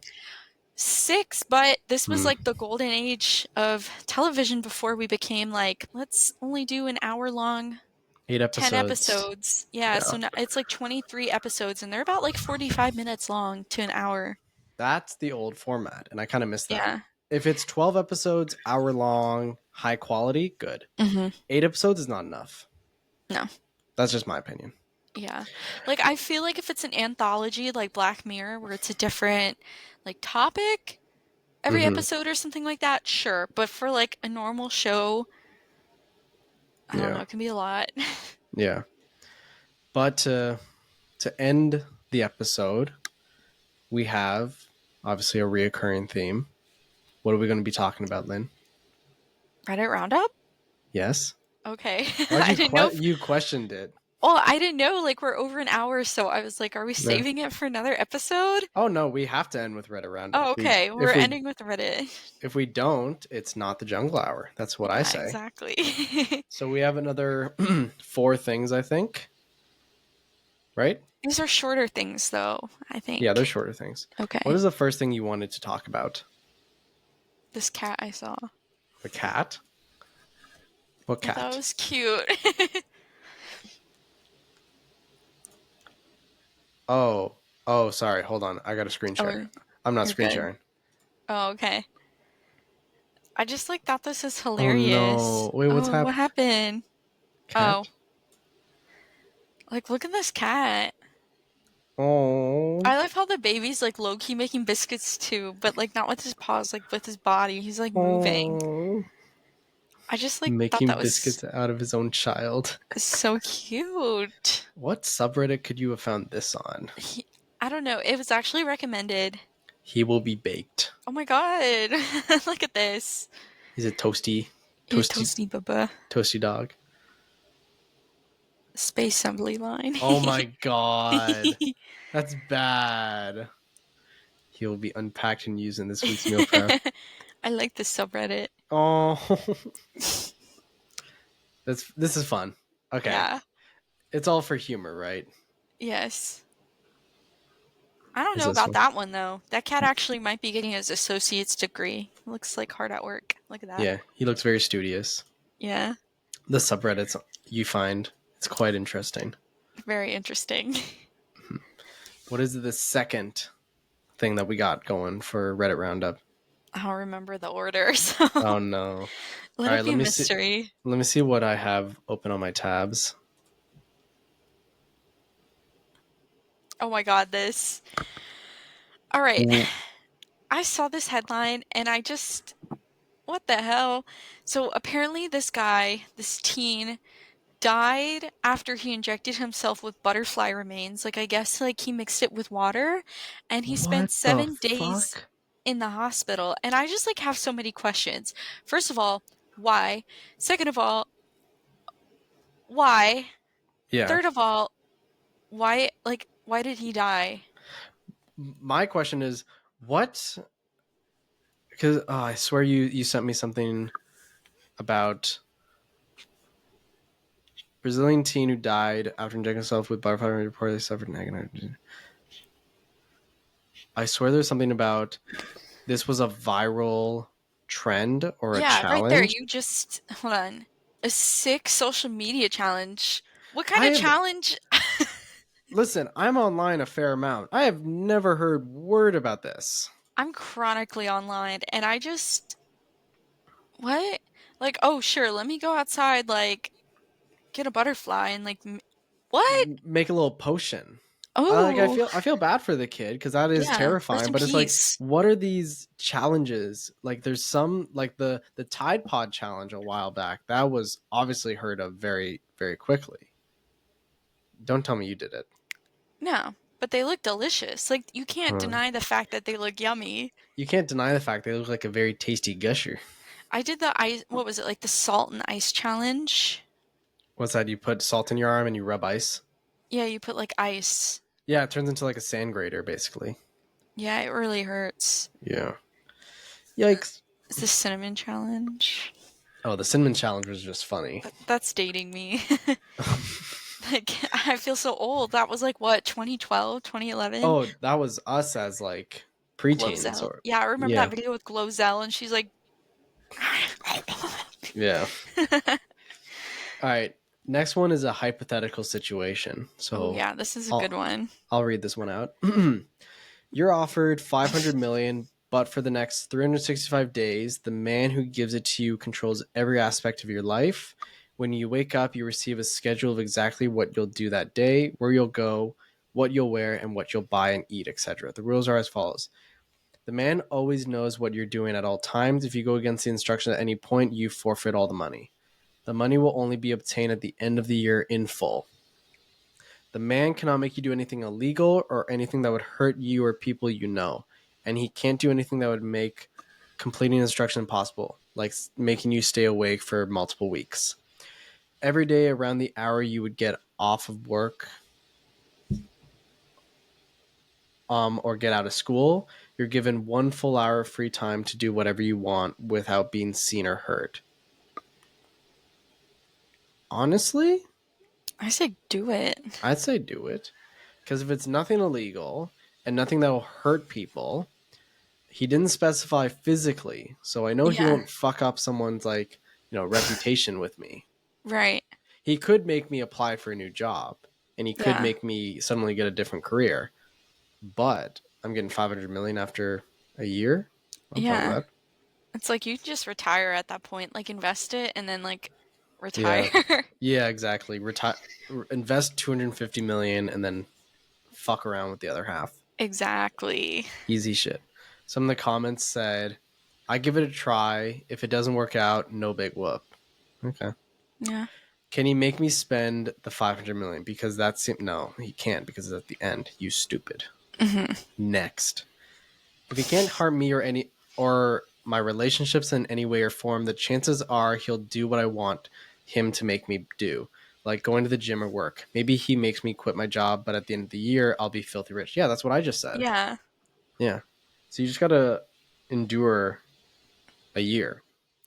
Speaker 2: 6, but this was
Speaker 1: Hmm.
Speaker 2: like the golden age of television before we became like, let's only do an hour long,
Speaker 1: Eight
Speaker 2: 10
Speaker 1: episodes.
Speaker 2: episodes. Yeah,
Speaker 1: Yeah.
Speaker 2: so now it's like 23 episodes and they're about like 45 minutes long to an hour.
Speaker 1: That's the old format, and I kind of miss that.
Speaker 2: Yeah.
Speaker 1: If it's 12 episodes, hour long, high quality, good.
Speaker 2: Mhm.
Speaker 1: 8 episodes is not enough.
Speaker 2: No.
Speaker 1: That's just my opinion.
Speaker 2: Yeah. Like I feel like if it's an anthology like Black Mirror where it's a different like topic every
Speaker 1: Hmm.
Speaker 2: episode or something like that, sure. But for like a normal show, I don't know,
Speaker 1: Yeah.
Speaker 2: it can be a lot.
Speaker 1: Yeah. But to end the episode, we have obviously a reoccurring theme. What are we going to be talking about, Lynn?
Speaker 2: Reddit Roundup?
Speaker 1: Yes.
Speaker 2: Okay.
Speaker 1: Why'd
Speaker 2: I didn't know if,
Speaker 1: you questioned it?
Speaker 2: well, I didn't know like we're over an hour, so I was like, are we
Speaker 1: No.
Speaker 2: saving it for another episode?
Speaker 1: Oh no, we have to end with Reddit Roundup.
Speaker 2: Oh,
Speaker 1: We
Speaker 2: okay. We're ending with Reddit.
Speaker 1: if we don't, it's not the Jungle Hour. That's what I
Speaker 2: Yeah,
Speaker 1: say.
Speaker 2: exactly.
Speaker 1: So we have another 4 things, I think. Right?
Speaker 2: These are shorter things though, I
Speaker 1: Yeah, they're
Speaker 2: think.
Speaker 1: shorter things. What
Speaker 2: Okay.
Speaker 1: is the first thing you wanted to talk about?
Speaker 2: This cat I saw.
Speaker 1: The cat? What
Speaker 2: I thought it
Speaker 1: cat?
Speaker 2: was cute.
Speaker 1: Oh, oh, sorry. Hold on. I got a screen share.
Speaker 2: Oh,
Speaker 1: I'm not
Speaker 2: you're
Speaker 1: screen
Speaker 2: good.
Speaker 1: sharing.
Speaker 2: Oh, okay. I just like thought this is
Speaker 1: Oh
Speaker 2: hilarious.
Speaker 1: no. Wait, what's
Speaker 2: Oh, what
Speaker 1: happened?
Speaker 2: happened? Oh,
Speaker 1: Cat?
Speaker 2: like look at this cat.
Speaker 1: Oh.
Speaker 2: I love how the baby's like low key making biscuits too, but like not with his paws, like with his body. He's like moving.
Speaker 1: Oh.
Speaker 2: I just like thought
Speaker 1: Making
Speaker 2: that was
Speaker 1: biscuits out of his own child.
Speaker 2: so cute.
Speaker 1: What subreddit could you have found this on?
Speaker 2: He, I don't know. It was actually recommended.
Speaker 1: He will be baked.
Speaker 2: Oh my god. Look at this.
Speaker 1: He's a
Speaker 2: He's
Speaker 1: toasty,
Speaker 2: Toasty Bubba.
Speaker 1: toasty dog.
Speaker 2: Space assembly line.
Speaker 1: Oh my god. That's bad. He will be unpacked and used in this week's meal prep.
Speaker 2: I like this subreddit.
Speaker 1: Oh. This is fun. Okay.
Speaker 2: Yeah.
Speaker 1: It's all for humor, right?
Speaker 2: Yes. I don't
Speaker 1: Is
Speaker 2: know
Speaker 1: this
Speaker 2: about
Speaker 1: one?
Speaker 2: that one though. That cat actually might be getting his associate's degree. Looks like hard at work. Look at that.
Speaker 1: Yeah, he looks very studious.
Speaker 2: Yeah.
Speaker 1: The subreddits you find, it's quite interesting.
Speaker 2: Very interesting.
Speaker 1: What is the second thing that we got going for Reddit Roundup?
Speaker 2: I don't remember the order, so
Speaker 1: Oh no.
Speaker 2: let
Speaker 1: All
Speaker 2: it
Speaker 1: right,
Speaker 2: be a mystery.
Speaker 1: let me see what I have open on my tabs.
Speaker 2: Oh my god, this. All right. I saw this headline and I just what the hell? So apparently this guy, this teen died after he injected himself with butterfly remains. Like I guess like he mixed it with water and he spent
Speaker 1: What the
Speaker 2: 7 days
Speaker 1: fuck?
Speaker 2: in the hospital. And I just like have so many questions. First of all, why? Second of all, why?
Speaker 1: Yeah.
Speaker 2: Third of all, why did he die?
Speaker 1: My question is what, because I swear you sent me something about Brazilian teen who died after injecting himself with butterfly reportedly suffered negative. I swear there's something about this was a viral trend or a
Speaker 2: Yeah, right there.
Speaker 1: challenge.
Speaker 2: You just hold on. A sick social media challenge. What kind
Speaker 1: I
Speaker 2: of
Speaker 1: have
Speaker 2: challenge?
Speaker 1: listen, I'm online a fair amount. I have never heard word about this.
Speaker 2: I'm chronically online and I just what? Like, oh, sure, let me go outside like get a butterfly and like what?
Speaker 1: Make a little potion.
Speaker 2: Oh,
Speaker 1: I feel bad for the kid because that is
Speaker 2: yeah. Rest
Speaker 1: terrifying.
Speaker 2: in
Speaker 1: But it's like,
Speaker 2: peace.
Speaker 1: what are these challenges? Like, there's some like the Tide Pod challenge a while back that was obviously heard of very very quickly. Don't tell me you did it.
Speaker 2: No, but they look delicious. Like you can't
Speaker 1: Huh.
Speaker 2: deny the fact that they look yummy.
Speaker 1: You can't deny the fact they look like a very tasty gusher.
Speaker 2: I did the ice. What was it like the salt and ice challenge?
Speaker 1: What's that? You put salt in your arm and you rub ice.
Speaker 2: Yeah, you put like ice.
Speaker 1: Yeah, it turns into like a sand grater basically.
Speaker 2: Yeah, it really hurts.
Speaker 1: Yeah. Yikes.
Speaker 2: Is this cinnamon challenge?
Speaker 1: Oh, the cinnamon challenge was just funny.
Speaker 2: That's dating me. Like I feel so old. That was like what, 2012, 2011?
Speaker 1: Oh, that was us as like preteens
Speaker 2: Glozell.
Speaker 1: or
Speaker 2: Yeah, I remember that
Speaker 1: yeah,
Speaker 2: video with Glozell, and she's like,
Speaker 1: yeah. All right. Next one is a hypothetical situation.
Speaker 2: "Oh
Speaker 1: So
Speaker 2: yeah, this is a good
Speaker 1: I'll
Speaker 2: one."
Speaker 1: I'll read this one out. You're offered 500 million, but for the next 365 days, the man who gives it to you controls every aspect of your life. When you wake up, you receive a schedule of exactly what you'll do that day, where you'll go, what you'll wear, and what you'll buy and eat, etc. The rules are as follows. The man always knows what you're doing at all times. If you go against the instructions at any point, you forfeit all the money. The money will only be obtained at the end of the year in full. The man cannot make you do anything illegal or anything that would hurt you or people you know. And he can't do anything that would make completing instruction impossible, like making you stay awake for multiple weeks. Every day around the hour you would get off of work or get out of school, you're given 1 full hour of free time to do whatever you want without being seen or heard. Honestly,
Speaker 2: I said, "Do it."
Speaker 1: I'd say do it. Because if it's nothing illegal and nothing that will hurt people, he didn't specify physically, so I know he
Speaker 2: Yeah,
Speaker 1: won't fuck up someone's reputation with me.
Speaker 2: right.
Speaker 1: He could make me apply for a new job, and he could
Speaker 2: Yeah,
Speaker 1: make me suddenly get a different career. But I'm getting 500 million after a year. I'm fine with
Speaker 2: yeah.
Speaker 1: that.
Speaker 2: It's like you just retire at that point, like invest it and then like retire.
Speaker 1: Yeah, yeah, exactly. Retire, invest 250 million, and then fuck around with the other half.
Speaker 2: Exactly.
Speaker 1: Easy shit. Some of the comments said, "I give it a try. If it doesn't work out, no big whoop." Okay.
Speaker 2: Yeah.
Speaker 1: Can he make me spend the 500 million? Because that's no, he can't because it's at the end. You stupid.
Speaker 2: Hmm.
Speaker 1: Next, if he can't harm me or my relationships in any way or form, the chances are he'll do what I want him to make me do, like going to the gym or work. Maybe he makes me quit my job, but at the end of the year, I'll be filthy rich. Yeah, that's what I just said.
Speaker 2: Yeah.
Speaker 1: Yeah. So you just gotta endure a year,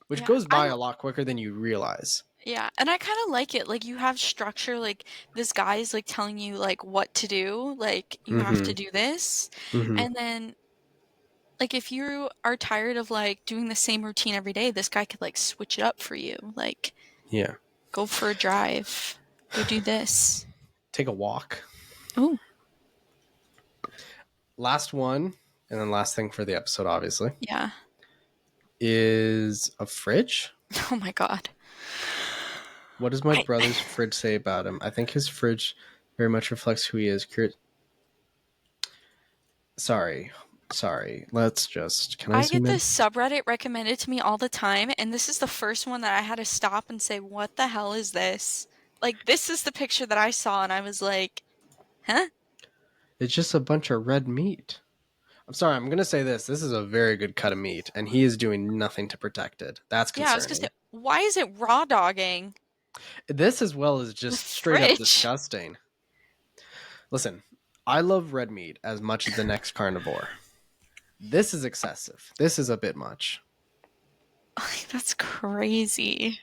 Speaker 1: which
Speaker 2: Yeah.
Speaker 1: goes by a lot quicker than you realize.
Speaker 2: Yeah, and I kind of like it. Like you have structure, like this guy is like telling you like what to do, like you have
Speaker 1: Mm-hmm.
Speaker 2: to do this.
Speaker 1: Mm-hmm.
Speaker 2: And then like if you are tired of like doing the same routine every day, this guy could like switch it up for you. Like
Speaker 1: Yeah.
Speaker 2: go for a drive, go do this.
Speaker 1: Take a walk.
Speaker 2: Oh,
Speaker 1: Last one, and then last thing for the episode, obviously,
Speaker 2: yeah.
Speaker 1: is a fridge.
Speaker 2: Oh my God.
Speaker 1: What does my
Speaker 2: I
Speaker 1: brother's fridge say about him? I think his fridge very much reflects who he is. Sorry. Sorry. Let's just. Can I
Speaker 2: I get
Speaker 1: zoom in?
Speaker 2: this subreddit recommended to me all the time, and this is the first one that I had to stop and say, "What the hell is this?" Like this is the picture that I saw and I was like, "Huh?"
Speaker 1: It's just a bunch of red meat. I'm sorry. I'm going to say this. This is a very good cut of meat, and he is doing nothing to protect it. That's
Speaker 2: Yeah, I was gonna say,
Speaker 1: concerning.
Speaker 2: why is it raw dogging
Speaker 1: This, as well, is
Speaker 2: the
Speaker 1: just straight up
Speaker 2: fridge?
Speaker 1: disgusting. Listen, I love red meat as much as the next carnivore. This is excessive. This is a bit much.
Speaker 2: That's crazy.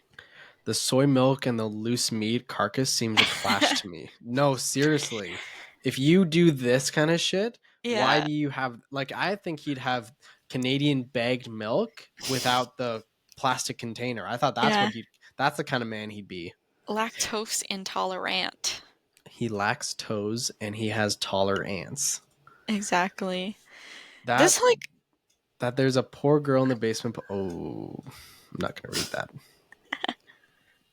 Speaker 1: The soy milk and the loose meat carcass seem to clash to me. No, seriously. If you do this kind of shit, why
Speaker 2: Yeah,
Speaker 1: do you have I think he'd have Canadian bagged milk without the plastic container. I thought
Speaker 2: yeah.
Speaker 1: that's the kind of man he'd be.
Speaker 2: Lactose intolerant.
Speaker 1: He lacks toes and he has taller ants.
Speaker 2: Exactly. This
Speaker 1: That
Speaker 2: like
Speaker 1: that there's a poor girl in the basement. Oh, I'm not gonna read that.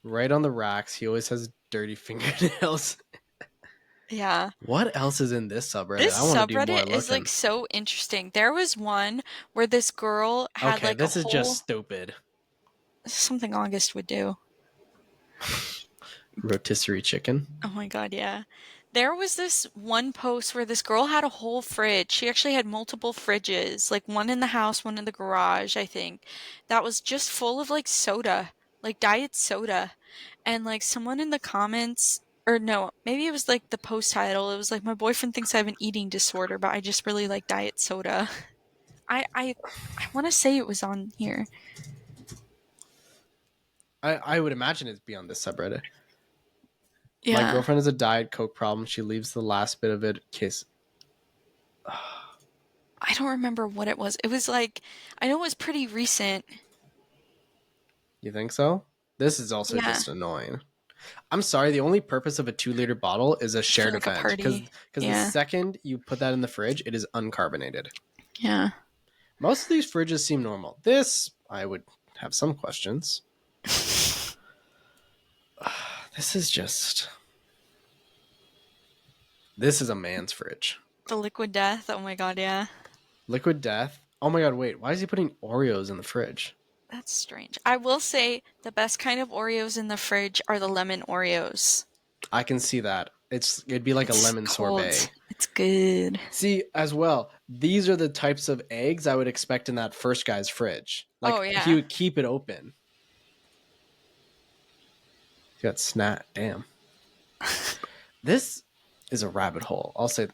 Speaker 1: Right on the racks, he always has dirty fingernails.
Speaker 2: yeah.
Speaker 1: What else is in this subreddit?
Speaker 2: This
Speaker 1: I want to do more
Speaker 2: subreddit is like
Speaker 1: looking.
Speaker 2: so interesting. There was one where this girl had
Speaker 1: Okay,
Speaker 2: like a
Speaker 1: this is just
Speaker 2: whole
Speaker 1: stupid.
Speaker 2: something August would do.
Speaker 1: Rotisserie chicken.
Speaker 2: Oh my God, yeah. There was this one post where this girl had a whole fridge. She actually had multiple fridges, like one in the house, one in the garage, I think, that was just full of like soda, like diet soda. And like someone in the comments, or no, maybe it was like the post title, it was like, my boyfriend thinks I have an eating disorder, but I just really like diet soda. I want to say it was on here.
Speaker 1: I would imagine it'd be on this subreddit. My
Speaker 2: Yeah.
Speaker 1: girlfriend has a Diet Coke problem. She leaves the last bit of it. Kiss.
Speaker 2: I don't remember what it was. It was like, I know it was pretty recent.
Speaker 1: You think so? This is also
Speaker 2: Yeah.
Speaker 1: just annoying. I'm sorry, the only purpose of a 2 liter bottle is a
Speaker 2: For
Speaker 1: shared
Speaker 2: like a
Speaker 1: event. Because
Speaker 2: party.
Speaker 1: the
Speaker 2: Yeah.
Speaker 1: second you put that in the fridge, it is uncarbonated.
Speaker 2: Yeah.
Speaker 1: Most of these fridges seem normal. This, I would have some questions. This is just. This is a man's fridge.
Speaker 2: The liquid death. Oh my god, yeah.
Speaker 1: Liquid death. Oh my god, wait. Why is he putting Oreos in the fridge?
Speaker 2: That's strange. I will say the best kind of Oreos in the fridge are the lemon Oreos.
Speaker 1: I can see that. It'd be like a
Speaker 2: It's
Speaker 1: lemon
Speaker 2: cold.
Speaker 1: sorbet.
Speaker 2: It's good.
Speaker 1: See, as well, these are the types of eggs I would expect in that first guy's fridge.
Speaker 2: Oh
Speaker 1: Like he
Speaker 2: yeah.
Speaker 1: would keep it open. He got snap. Damn. This is a rabbit hole. I'll say.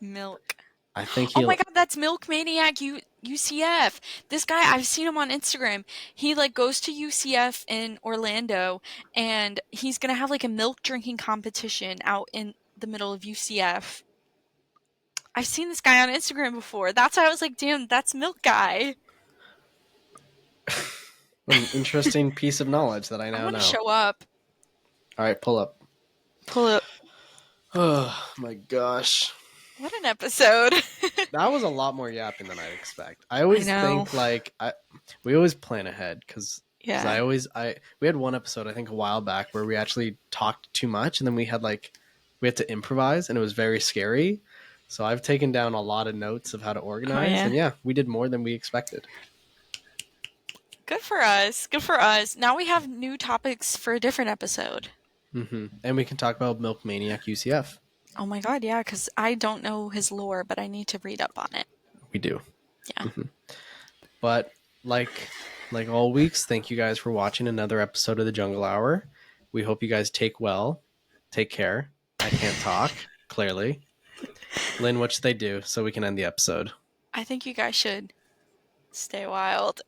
Speaker 2: Milk.
Speaker 1: I think
Speaker 2: Oh my
Speaker 1: he'll.
Speaker 2: god, that's Milk Maniac UCF. This guy, I've seen him on Instagram. He like goes to UCF in Orlando and he's gonna have like a milk drinking competition out in the middle of UCF. I've seen this guy on Instagram before. That's why I was like, damn, that's Milk Guy.
Speaker 1: What an interesting piece of knowledge that I
Speaker 2: I
Speaker 1: now
Speaker 2: want to
Speaker 1: know.
Speaker 2: show up.
Speaker 1: All right, pull up.
Speaker 2: Pull up.
Speaker 1: Oh my gosh.
Speaker 2: What an episode.
Speaker 1: That was a lot more yapping than I'd expect. I
Speaker 2: I
Speaker 1: always
Speaker 2: know.
Speaker 1: think we always plan ahead because
Speaker 2: Yeah.
Speaker 1: we had one episode I think a while back where we actually talked too much and then we had to improvise and it was very scary. So I've taken down a lot of notes of how to
Speaker 2: Oh
Speaker 1: organize
Speaker 2: yeah.
Speaker 1: and yeah, we did more than we expected.
Speaker 2: Good for us. Good for us. Now we have new topics for a different episode.
Speaker 1: And we can talk about Milk Maniac UCF.
Speaker 2: Oh my god, yeah, because I don't know his lore, but I need to read up on it.
Speaker 1: We do.
Speaker 2: Yeah.
Speaker 1: But like all weeks, thank you guys for watching another episode of the Jungle Hour. We hope you guys take well. Take care. I can't talk, clearly. Lynn, what should they do so we can end the episode?
Speaker 2: I think you guys should stay wild.